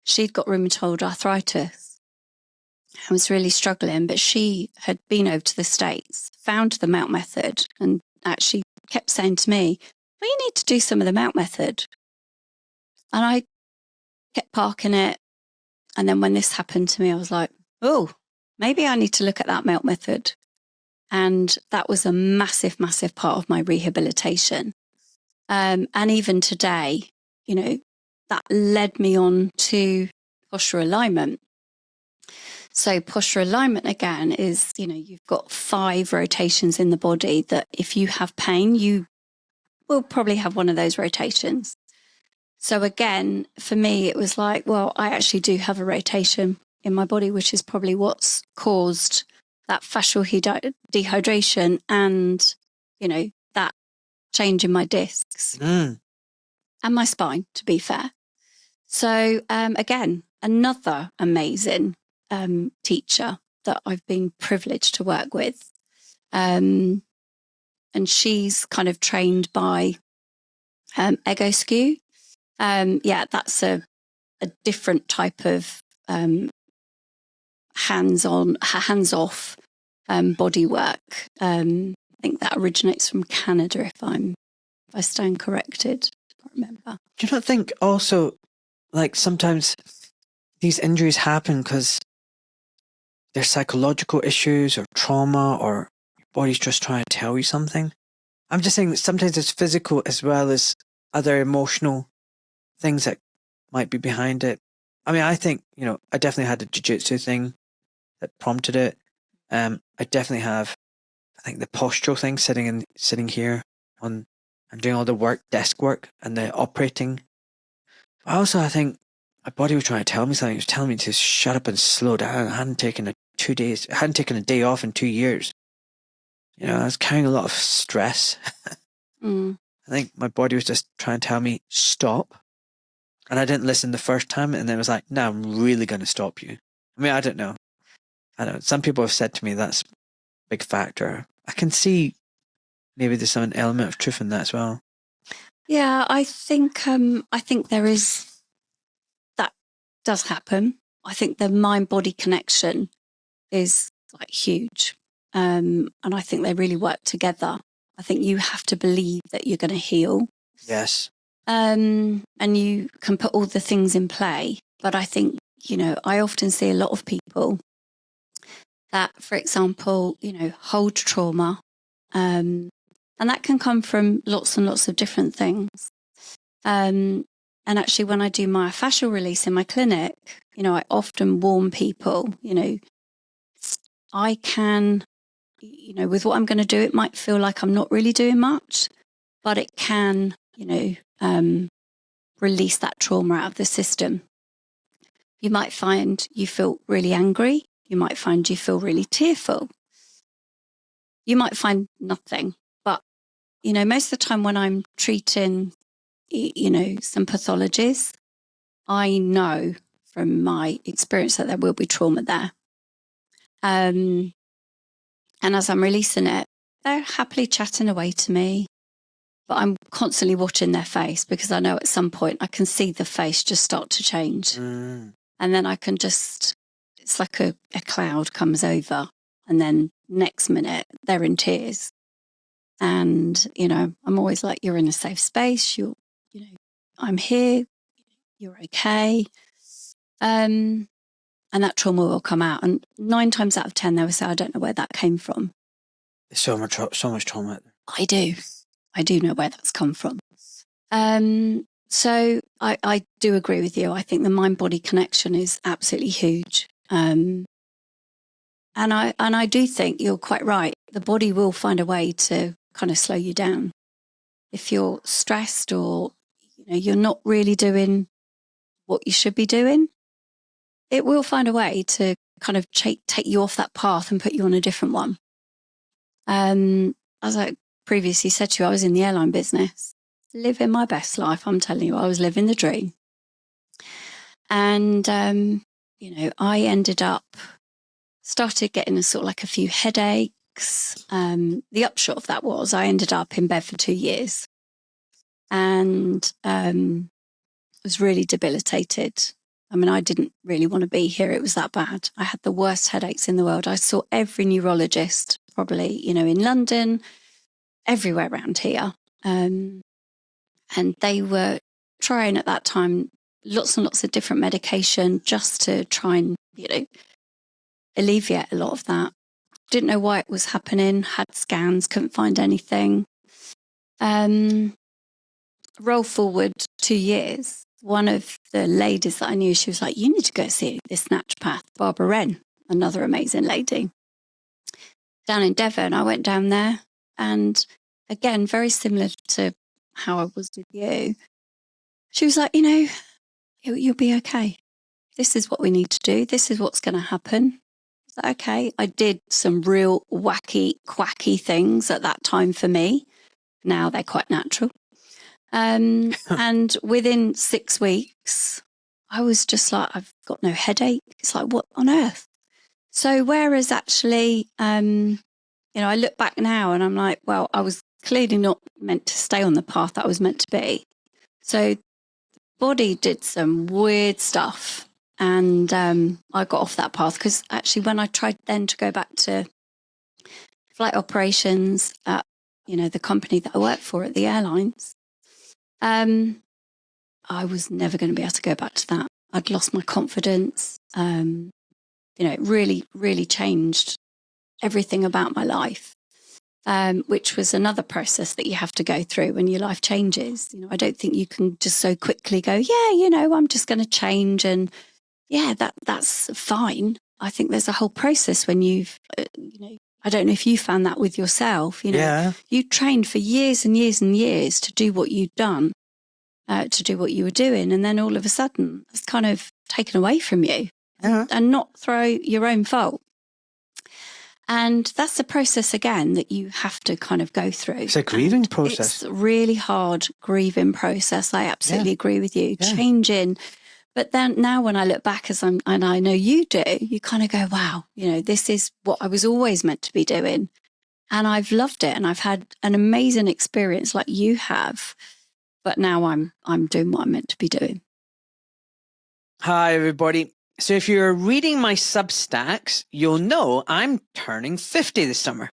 C: she'd got rheumatoid arthritis and was really struggling, but she had been over to the States, found the Mount method, and actually kept saying to me, well, you need to do some of the Mount method. And I kept parking it. And then when this happened to me, I was like, oh, maybe I need to look at that Mount method. And that was a massive, massive part of my rehabilitation. And even today, that led me on to posture alignment. So posture alignment, again, is, you've got 5 rotations in the body that if you have pain, you will probably have one of those rotations. So again, for me, it was like, well, I actually do have a rotation in my body, which is probably what's caused that fascial dehydration and, that change in my discs and my spine, to be fair. So again, another amazing teacher that I've been privileged to work with. And she's kind of trained by Ego Skew. That's a different type of hands-off body work. I think that originates from Canada, if I stand corrected. I can't remember.
B: Do you not think also, like, sometimes these injuries happen because there's psychological issues or trauma, or your body's just trying to tell you something? I'm just saying that sometimes it's physical as well as other emotional things that might be behind it. I mean, I think, I definitely had a jiu-jitsu thing that prompted it. I definitely have, I think, the postural thing, sitting here and doing all the desk work and the operating. But also, I think my body was trying to tell me something. It was telling me to shut up and slow down. I hadn't taken a day off in 2 years. I was carrying a lot of stress. I think my body was just trying to tell me, stop. And I didn't listen the first time, and then it was like, no, I'm really going to stop you. I mean, I don't know. Some people have said to me that's a big factor. I can see maybe there's some element of truth in that as well.
C: Yeah, I think there is, that does happen. I think the mind-body connection is like huge. And I think they really work together. I think you have to believe that you're going to heal.
B: Yes.
C: And you can put all the things in play. But I think, I often see a lot of people that, for example, hold trauma. And that can come from lots and lots of different things. And actually, when I do my fascial release in my clinic, I often warn people, I can, with what I'm going to do, it might feel like I'm not really doing much, but it can, release that trauma out of the system. You might find you feel really angry. You might find you feel really tearful. You might find nothing. But, most of the time when I'm treating, some pathologies, I know from my experience that there will be trauma there. And as I'm releasing it, they're happily chatting away to me. But I'm constantly watching their face, because I know at some point I can see the face just start to change. And then I can just, it's like a cloud comes over, and then next minute they're in tears. And, I'm always like, you're in a safe space. I'm here. You're okay. And that trauma will come out. And 9 times out of 10, they will say, I don't know where that came from.
B: There's so much trauma.
C: I do know where that's come from. So I do agree with you. I think the mind-body connection is absolutely huge. And I do think you're quite right. The body will find a way to kind of slow you down. If you're stressed, or you're not really doing what you should be doing, it will find a way to kind of take you off that path and put you on a different one. As I previously said to you, I was in the airline business. living my best life. I'm telling you, I was living the dream. And, I ended up, started getting a sort of like a few headaches. The upshot of that was I ended up in bed for 2 years and was really debilitated. I mean, I didn't really want to be here. It was that bad. I had the worst headaches in the world. I saw every neurologist, probably, in London, everywhere around here. And they were trying at that time lots and lots of different medication just to try and, alleviate a lot of that. Didn't know why it was happening, had scans, couldn't find anything. Roll forward 2 years. One of the ladies that I knew, she was like, you need to go see this naturopath, Barbara Wren, another amazing lady. Down in Devon, I went down there and again, very similar to how I was with you. She was like, you'll be okay. This is what we need to do. This is what's going to happen. I was like, okay. I did some real wacky, quacky things at that time for me. Now they're quite natural. And within 6 weeks, I was just like, I've got no headache. It's like, what on earth? So whereas actually, I look back now and I'm like, well, I was clearly not meant to stay on the path that I was meant to be. So body did some weird stuff and I got off that path because actually when I tried then to go back to flight operations at, the company that I worked for at the airlines, I was never going to be able to go back to that. I'd lost my confidence. It really, really changed everything about my life, which was another process that you have to go through when your life changes. I don't think you can just so quickly go, I'm just going to change. And that's fine. I think there's a whole process when you've, I don't know if you found that with yourself, you trained for years and years and years to do what you'd done, to do what you were doing. And then all of a sudden it's kind of taken away from you and not through your own fault. And that's the process again that you have to kind of go through.
B: It's a grieving process.
C: It's a really hard grieving process. I absolutely agree with you. Yeah. Changing. But then now when I look back and I know you do, you kind of go, wow, this is what I was always meant to be doing. And I've loved it and I've had an amazing experience like you have. But now I'm doing what I'm meant to be doing.
B: Hi, everybody. So if you're reading my Substacks, you'll know I'm turning 50 this summer.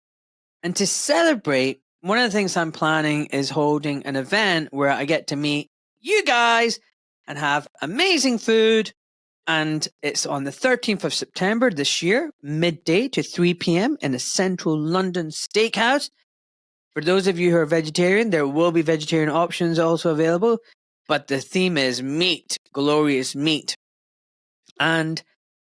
B: And to celebrate, one of the things I'm planning is holding an event where I get to meet you guys and have amazing food. And it's on the 13th of September this year, midday to 3 p.m. in a central London steakhouse. For those of you who are vegetarian, there will be vegetarian options also available. But the theme is meat, glorious meat. And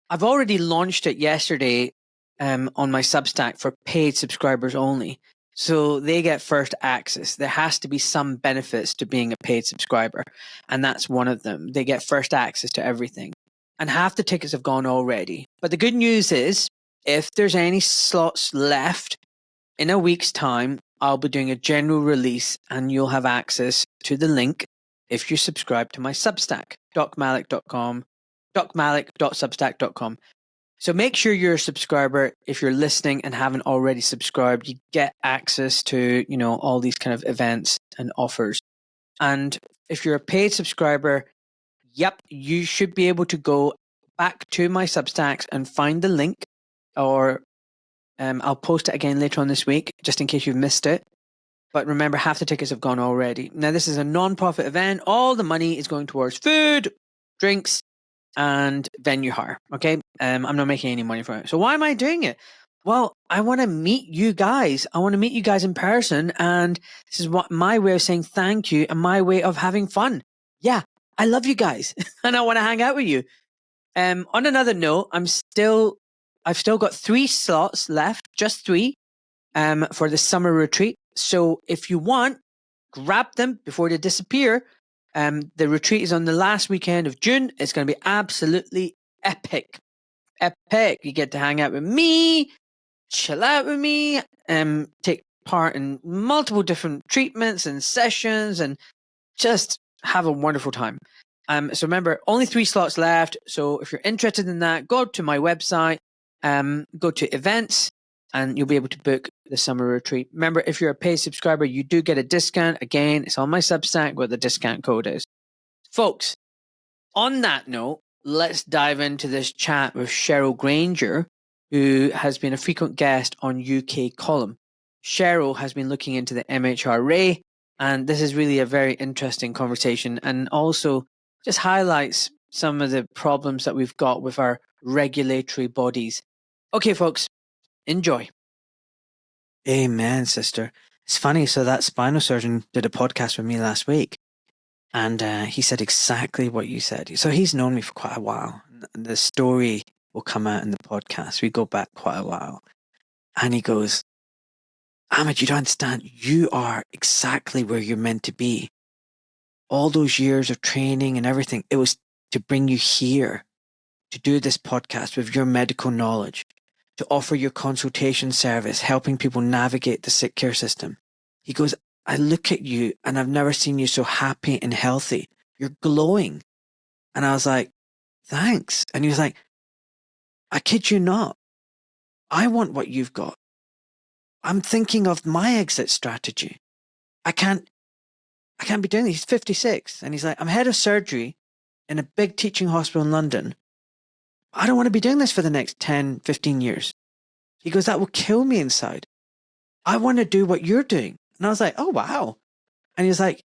B: I've already launched it yesterday on my Substack for paid subscribers only. So they get first access. There has to be some benefits to being a paid subscriber. And that's one of them. They get first access to everything. And half the tickets have gone already. But the good news is, if there's any slots left, in a week's time, I'll be doing a general release and you'll have access to the link if you subscribe to my Substack, docmalik.substack.com. So make sure you're a subscriber. If you're listening and haven't already subscribed, you get access to, all these kind of events and offers. And if you're a paid subscriber, you should be able to go back to my Substacks and find the link, or I'll post it again later on this week, just in case you've missed it. But remember, half the tickets have gone already. Now, this is a non-profit event. All the money is going towards food, drinks, and venue hire. Okay? I'm not making any money from it. So why am I doing it? Well, I want to meet you guys. I want to meet you guys in person. And this is what my way of saying thank you and my way of having fun. Yeah, I love you guys. And I want to hang out with you. On another note, I've still got 3 slots left, just 3, for the summer retreat. So if you want, grab them before they disappear. The retreat is on the last weekend of June. It's going to be absolutely epic. Epic. You get to hang out with me, chill out with me, take part in multiple different treatments and sessions and just have a wonderful time. So remember, only 3 slots left. So if you're interested in that, go to my website, go to events, and you'll be able to book the summer retreat. Remember, if you're a paid subscriber, you do get a discount. Again, it's on my Substack what the discount code is. Folks, on that note, let's dive into this chat with Cheryl Granger, who has been a frequent guest on UK Column. Cheryl has been looking into the MHRA, and this is really a very interesting conversation, and also just highlights some of the problems that we've got with our regulatory bodies. Okay, folks, enjoy. Amen, sister. It's funny. So that spinal surgeon did a podcast with me last week, and he said exactly what you said. So he's known me for quite a while. The story will come out in the podcast. We go back quite a while. And he goes, Ahmed, you don't understand. You are exactly where you're meant to be. All those years of training and everything, it was to bring you here, to do this podcast with your medical knowledge, to offer your consultation service, helping people navigate the sick care system. He goes, I look at you and I've never seen you so happy and healthy. You're glowing. And I was like, thanks. And he was like, I kid you not. I want what you've got. I'm thinking of my exit strategy. I can't be doing this. He's 56. And he's like, I'm head of surgery in a big teaching hospital in London. I don't want to be doing this for the next 10, 15 years. He goes, that will kill me inside. I want to do what you're doing. And I was like, oh, wow. And he was like,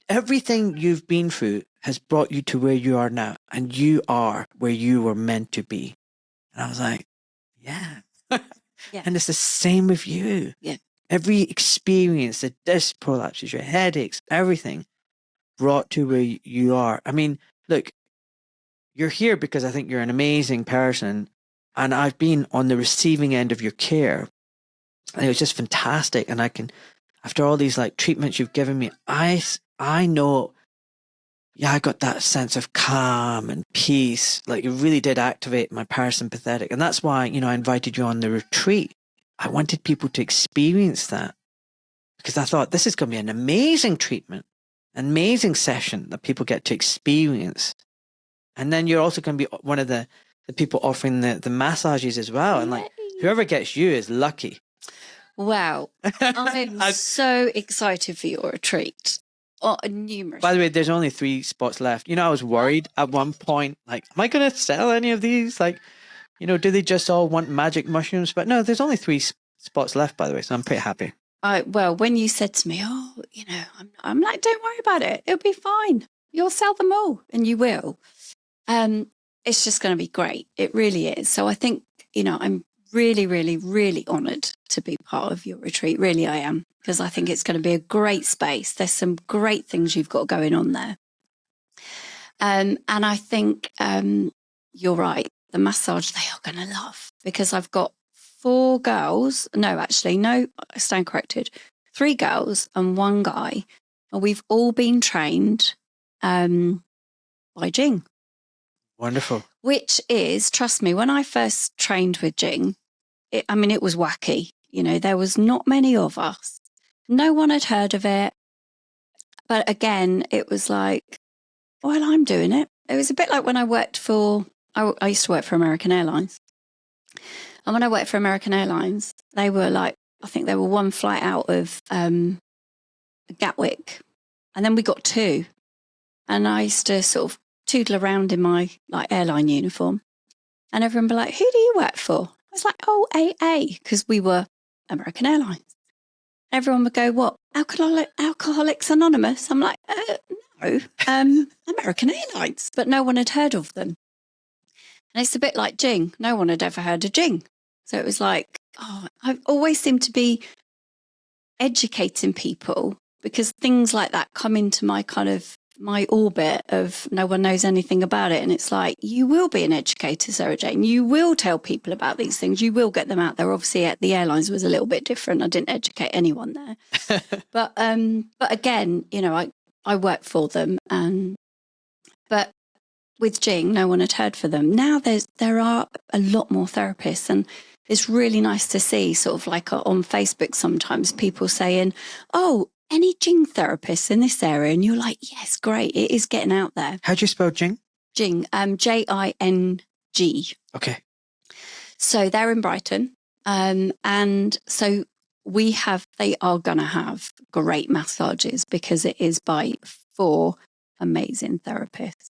B: everything you've been through has brought you to where you are now. And you are where you were meant to be. And I was like, yeah.
C: Yeah.
B: And it's the same with you.
C: Yeah.
B: Every experience, the disc prolapses, your headaches, everything brought to where you are. I mean, look, you're here because I think you're an amazing person. And I've been on the receiving end of your care. And it was just fantastic. And I can, after all these like treatments you've given me, I know, yeah, I got that sense of calm and peace. Like it really did activate my parasympathetic. And that's why, I invited you on the retreat. I wanted people to experience that because I thought this is going to be an amazing treatment, an amazing session that people get to experience. And then you're also going to be one of the people offering the massages as well. And like whoever gets you is lucky.
C: Wow. I'm so excited for your retreat. Oh, numerous.
B: By the way, there's only 3 spots left. I was worried at one point, like, am I going to sell any of these? Like, do they just all want magic mushrooms? But no, there's only 3 spots left, by the way. So I'm pretty happy.
C: Well, when you said to me, I'm like, don't worry about it. It'll be fine. You'll sell them all, and you will. It's just going to be great. It really is. So I think, I'm really, really, really honoured to be part of your retreat. Really, I am, because I think it's going to be a great space. There's some great things you've got going on there. And I think you're right. The massage they are going to love, because I've got 4 girls. No, I stand corrected. 3 girls and 1 guy. And we've all been trained by Jing.
B: Wonderful.
C: Which is, trust me, when I first trained with Jing, it was wacky. There was not many of us. No one had heard of it. But again, it was like, well, I'm doing it. It was a bit like when I worked I used to work for American Airlines. And when I worked for American Airlines, they were like, I think they were 1 flight out of Gatwick. And then we got 2. And I used to sort of tootle around in my airline uniform. And everyone would be like, who do you work for? I was like, oh, AA, because we were American Airlines. Everyone would go, what? Alcoholics Anonymous? I'm like, no, American Airlines. But no one had heard of them. And it's a bit like Jing. No one had ever heard of Jing. So it was like, I always seem to be educating people, because things like that come into my orbit of no one knows anything about it. And it's like, you will be an educator, Sarah Jane. You will tell people about these things. You will get them out there. Obviously, at the airlines was a little bit different. I didn't educate anyone there. But again, I worked for them. But with Jing, no one had heard for them. Now there are a lot more therapists, and it's really nice to see sort of like on Facebook sometimes people saying, oh, any Jing therapists in this area, and you're like, yes, great, it is getting out there.
B: How do you spell Jing?
C: Jing, Jing.
B: Okay.
C: So they're in Brighton. And so they are going to have great massages because it is by 4 amazing therapists.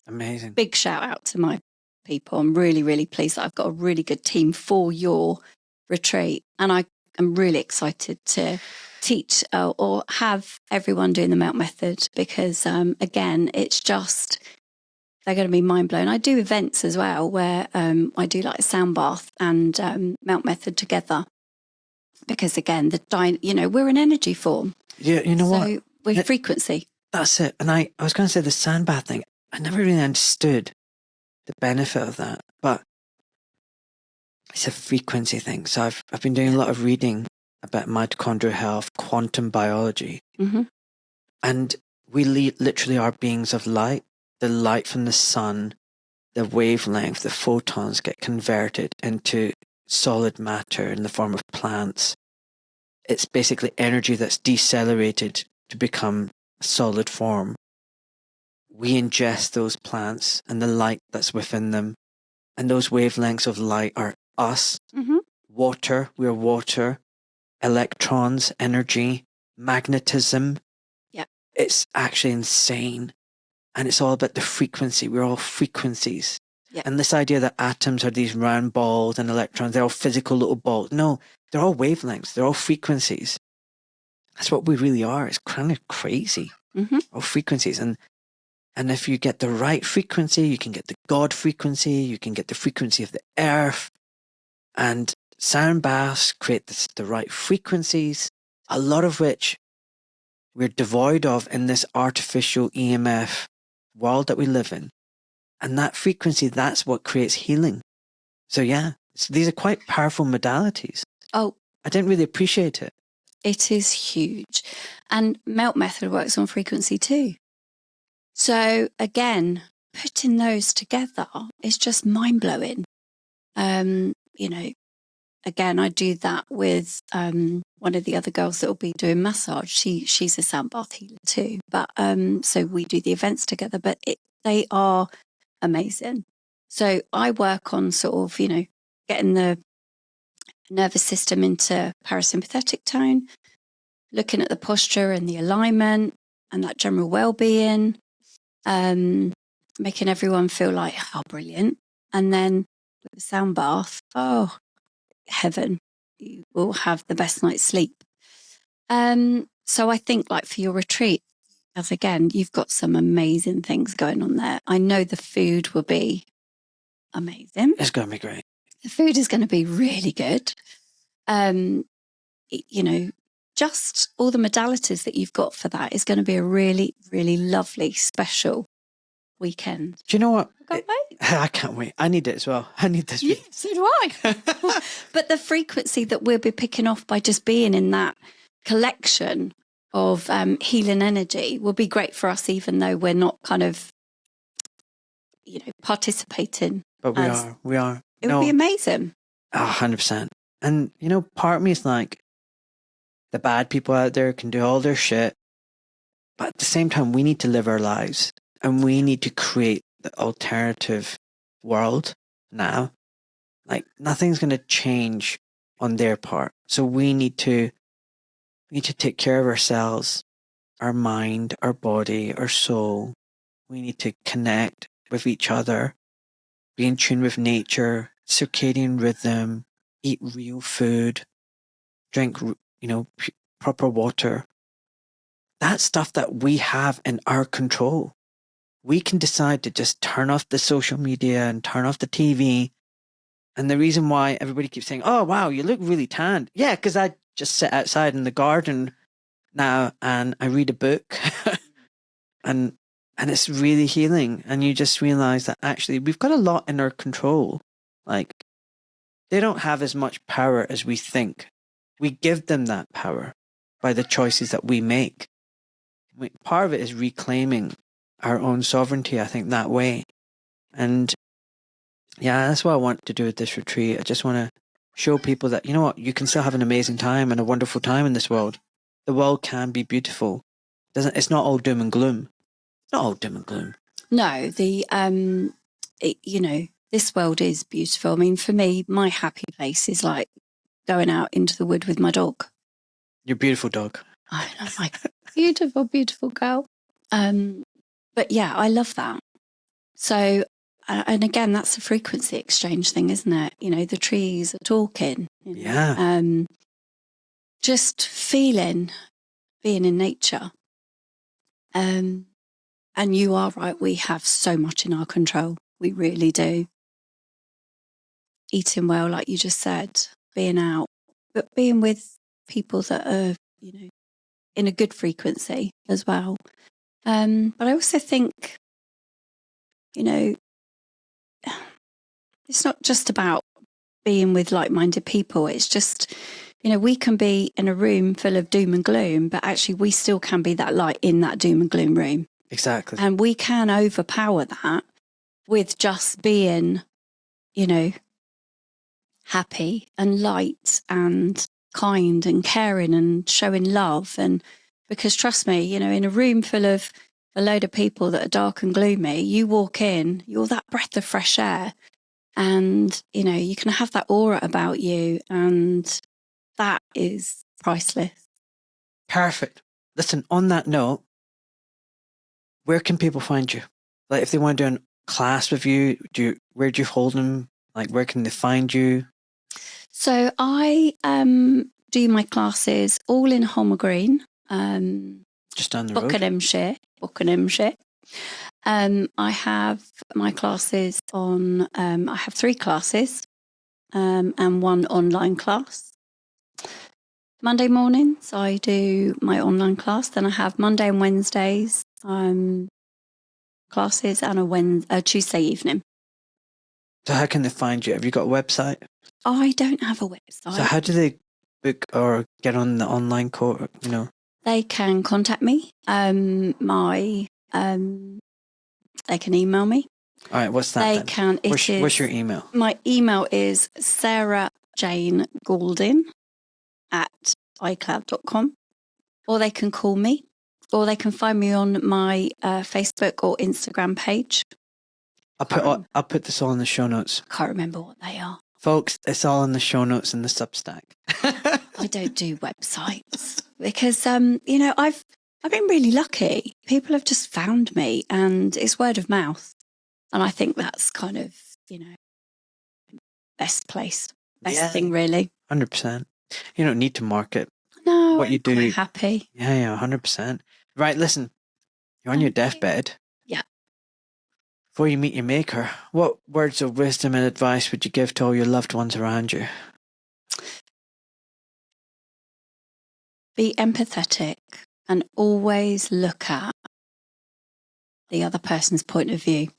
B: Amazing.
C: Big shout out to my people. I'm really, really pleased that I've got a really good team for your retreat. And I am really excited to teach or have everyone doing the Melt Method because, again, it's just, they're going to be mind blown. I do events as well where I do like a sound bath and Melt Method together because, again, we're an energy form.
B: Yeah, you know what?
C: We're frequency.
B: That's it. And I was going to say the sand bath thing. I never really understood the benefit of that, but it's a frequency thing. So I've been doing a lot of reading about mitochondrial health, quantum biology, and we literally are beings of light. The light from the sun, the wavelength, the photons get converted into solid matter in the form of plants. It's basically energy that's decelerated to become a solid form. We ingest those plants and the light that's within them. And those wavelengths of light are us. Water, we're water. Electrons, energy, magnetism.
C: Yeah.
B: It's actually insane. And it's all about the frequency. We're all frequencies.
C: Yeah.
B: And this idea that atoms are these round balls and electrons, they're all physical little balls. No, they're all wavelengths. They're all frequencies. That's what we really are. It's kind of crazy. All frequencies. And if you get the right frequency, you can get the God frequency, you can get the frequency of the earth. And sound baths create the right frequencies, a lot of which we're devoid of in this artificial EMF world that we live in. And that frequency, that's what creates healing. So yeah, these are quite powerful modalities.
C: Oh,
B: I didn't really appreciate it.
C: It is huge. And Melt Method works on frequency too. So again, putting those together is just mind blowing. Again, I do that with one of the other girls that will be doing massage. She's a sound bath healer too. But so we do the events together, but they are amazing. So I work on sort of, getting the nervous system into parasympathetic tone, looking at the posture and the alignment and that general well-being, making everyone feel like, oh, brilliant. And then with the sound bath, oh, heaven, you will have the best night's sleep. So I think like for your retreat, as again, you've got some amazing things going on there. I know the food will be amazing.
B: It's going to be great.
C: The food is going to be really good. Just all the modalities that you've got for that is going to be a really, really lovely, special weekend.
B: Do you know what?
C: I can't wait.
B: I can't wait. I need it as well. I need this.
C: Yeah, so do I. But the frequency that we'll be picking off by just being in that collection of healing energy will be great for us, even though we're not kind of, participating.
B: But we are.
C: It would be amazing.
B: 100%. And, part of me is like, the bad people out there can do all their shit. But at the same time, we need to live our lives. And we need to create the alternative world now. Like, nothing's going to change on their part. So we need to take care of ourselves, our mind, our body, our soul. We need to connect with each other, be in tune with nature, circadian rhythm, eat real food, drink, proper water. That's stuff that we have in our control. We can decide to just turn off the social media and turn off the TV. And the reason why everybody keeps saying, oh, wow, you look really tanned. Yeah, because I just sit outside in the garden now and I read a book and it's really healing. And you just realize that actually we've got a lot in our control. Like, they don't have as much power as we think. We give them that power by the choices that we make. Part of it is reclaiming our own sovereignty, I think, that way. And yeah, that's what I want to do with this retreat. I just want to show people that, you know what, you can still have an amazing time and a wonderful time in this world. the world can be beautiful. It's not all doom and gloom. It's not all doom and gloom.
C: No, this world is beautiful. I mean, for me, my happy place is like going out into the wood with my dog.
B: Your beautiful dog.
C: I know, my beautiful, beautiful girl. But yeah, I love that. So, and again, that's a frequency exchange thing, isn't it? You know, the trees are talking.
B: Yeah.
C: Just being in nature. And you are right, we have so much in our control. We really do. Eating well, like you just said, being out, but being with people that are, in a good frequency as well. But I also think, it's not just about being with like-minded people. It's just, we can be in a room full of doom and gloom, but actually we still can be that light in that doom and gloom room.
B: Exactly.
C: And we can overpower that with just being, happy and light and kind and caring and showing love. And because trust me, in a room full of a load of people that are dark and gloomy, you walk in, you're that breath of fresh air. And, you can have that aura about you. And that is priceless.
B: Perfect. Listen, on that note, where can people find you? Like if they want to do a class with you, where do you hold them? Like where can they find you?
C: So I do my classes all in Holmer Green.
B: Just down the road.
C: Buckinghamshire. I have my classes on, I have 3 classes and 1 online class. Monday mornings, I do my online class. Then I have Monday and Wednesdays classes and a Tuesday evening.
B: So how can they find you? Have you got a website?
C: I don't have a website.
B: So how do they book or get on the online course,
C: They can contact me. They can email me.
B: All right, what's that then? What's your email?
C: My email is sarahjanegoulding@icloud.com. Or they can call me. Or they can find me on my Facebook or Instagram page.
B: I'll put this all in the show notes.
C: I can't remember what they are.
B: Folks, it's all in the show notes in the Substack.
C: I don't do websites because, I've been really lucky. People have just found me and it's word of mouth. And I think that's kind of, best thing really.
B: 100%. You don't need to market.
C: No,
B: what you do.
C: I'm quite happy.
B: Yeah, 100%. Right, listen, you're on your deathbed.
C: Yeah.
B: Before you meet your maker, what words of wisdom and advice would you give to all your loved ones around you?
C: Be empathetic and always look at the other person's point of view.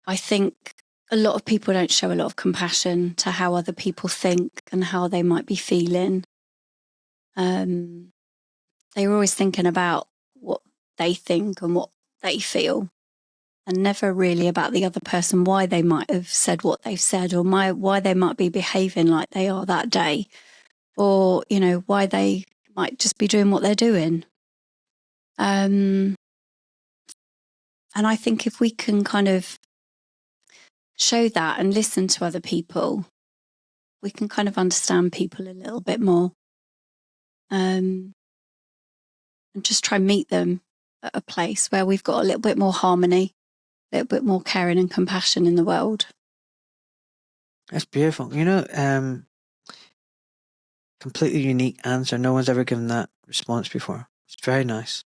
C: I think a lot of people don't show a lot of compassion to how other people think and how they might be feeling. They're always thinking about what they think and what they feel, and never really about the other person, why they might have said what they've said, or why they might be behaving like they are that day, or, why they might just be doing what they're doing. And I think if we can kind of show that and listen to other people, we can kind of understand people a little bit more. And just try and meet them at a place where we've got a little bit more harmony, a little bit more caring and compassion in the world.
B: That's beautiful. Completely unique answer. No one's ever given that response before. It's very nice.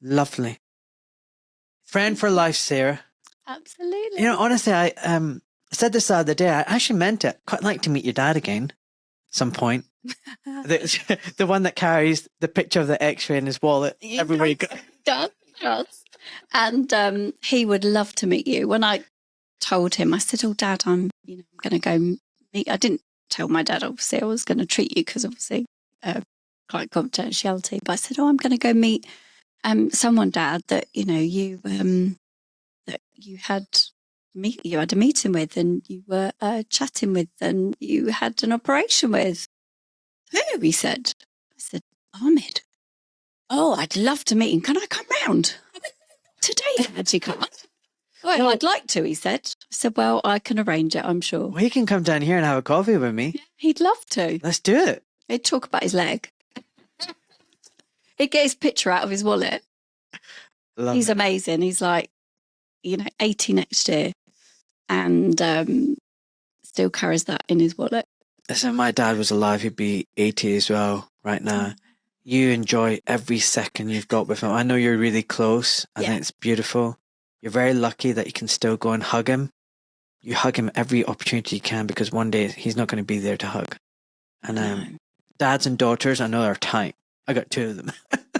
B: Lovely. Friend for life, Sarah.
C: Absolutely.
B: Honestly, I said this the other day. I actually meant it. Quite like to meet your dad again at some point. The one that carries the picture of the X-ray in his wallet everywhere you go.
C: Does. And he would love to meet you. When I told him, I said, "Oh, Dad, I'm going to go meet." I didn't tell my dad, obviously, I was going to treat you because obviously, quite confidentiality. But I said, "Oh, I'm going to go meet someone, Dad, that that you had a meeting with, and you were chatting with, and you had an operation with." "Who?" he said. said, Ahmed, oh, I'd love to meet him. Can I come round? I went, today, had you come? Well, I'd like to, he said. I said, well, I can arrange it, I'm sure.
B: Well, he can come down here and have a coffee with me.
C: He'd love to.
B: Let's do it.
C: He'd talk about his leg. He'd get his picture out of his wallet. He's amazing. He's like, 80 next year and still carries that in his wallet.
B: Listen, my dad was alive. He'd be 80 as well right now. You enjoy every second you've got with him. I know you're really close. I think it's beautiful. You're very lucky that you can still go and hug him. You hug him every opportunity you can because one day he's not going to be there to hug. And dads and daughters, I know are tight. I got 2 of them.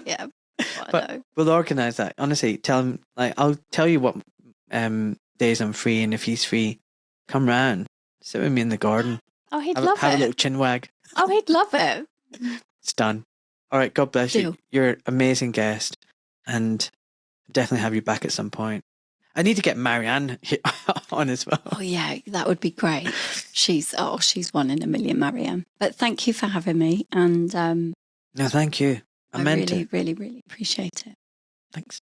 C: Yeah.
B: But we'll organise that. Honestly, tell him, I'll tell you what days I'm free, and if he's free, come round. Sit with me in the garden.
C: Oh, he'd love it.
B: Have a little chin wag.
C: Oh, he'd love it.
B: It's done. All right, God bless you. You're an amazing guest, and definitely have you back at some point. I need to get Marianne on as well.
C: Oh yeah, that would be great. She's one in a million, Marianne. But thank you for having me, and
B: no, thank you. I meant
C: really,
B: it.
C: really, really appreciate it.
B: Thanks.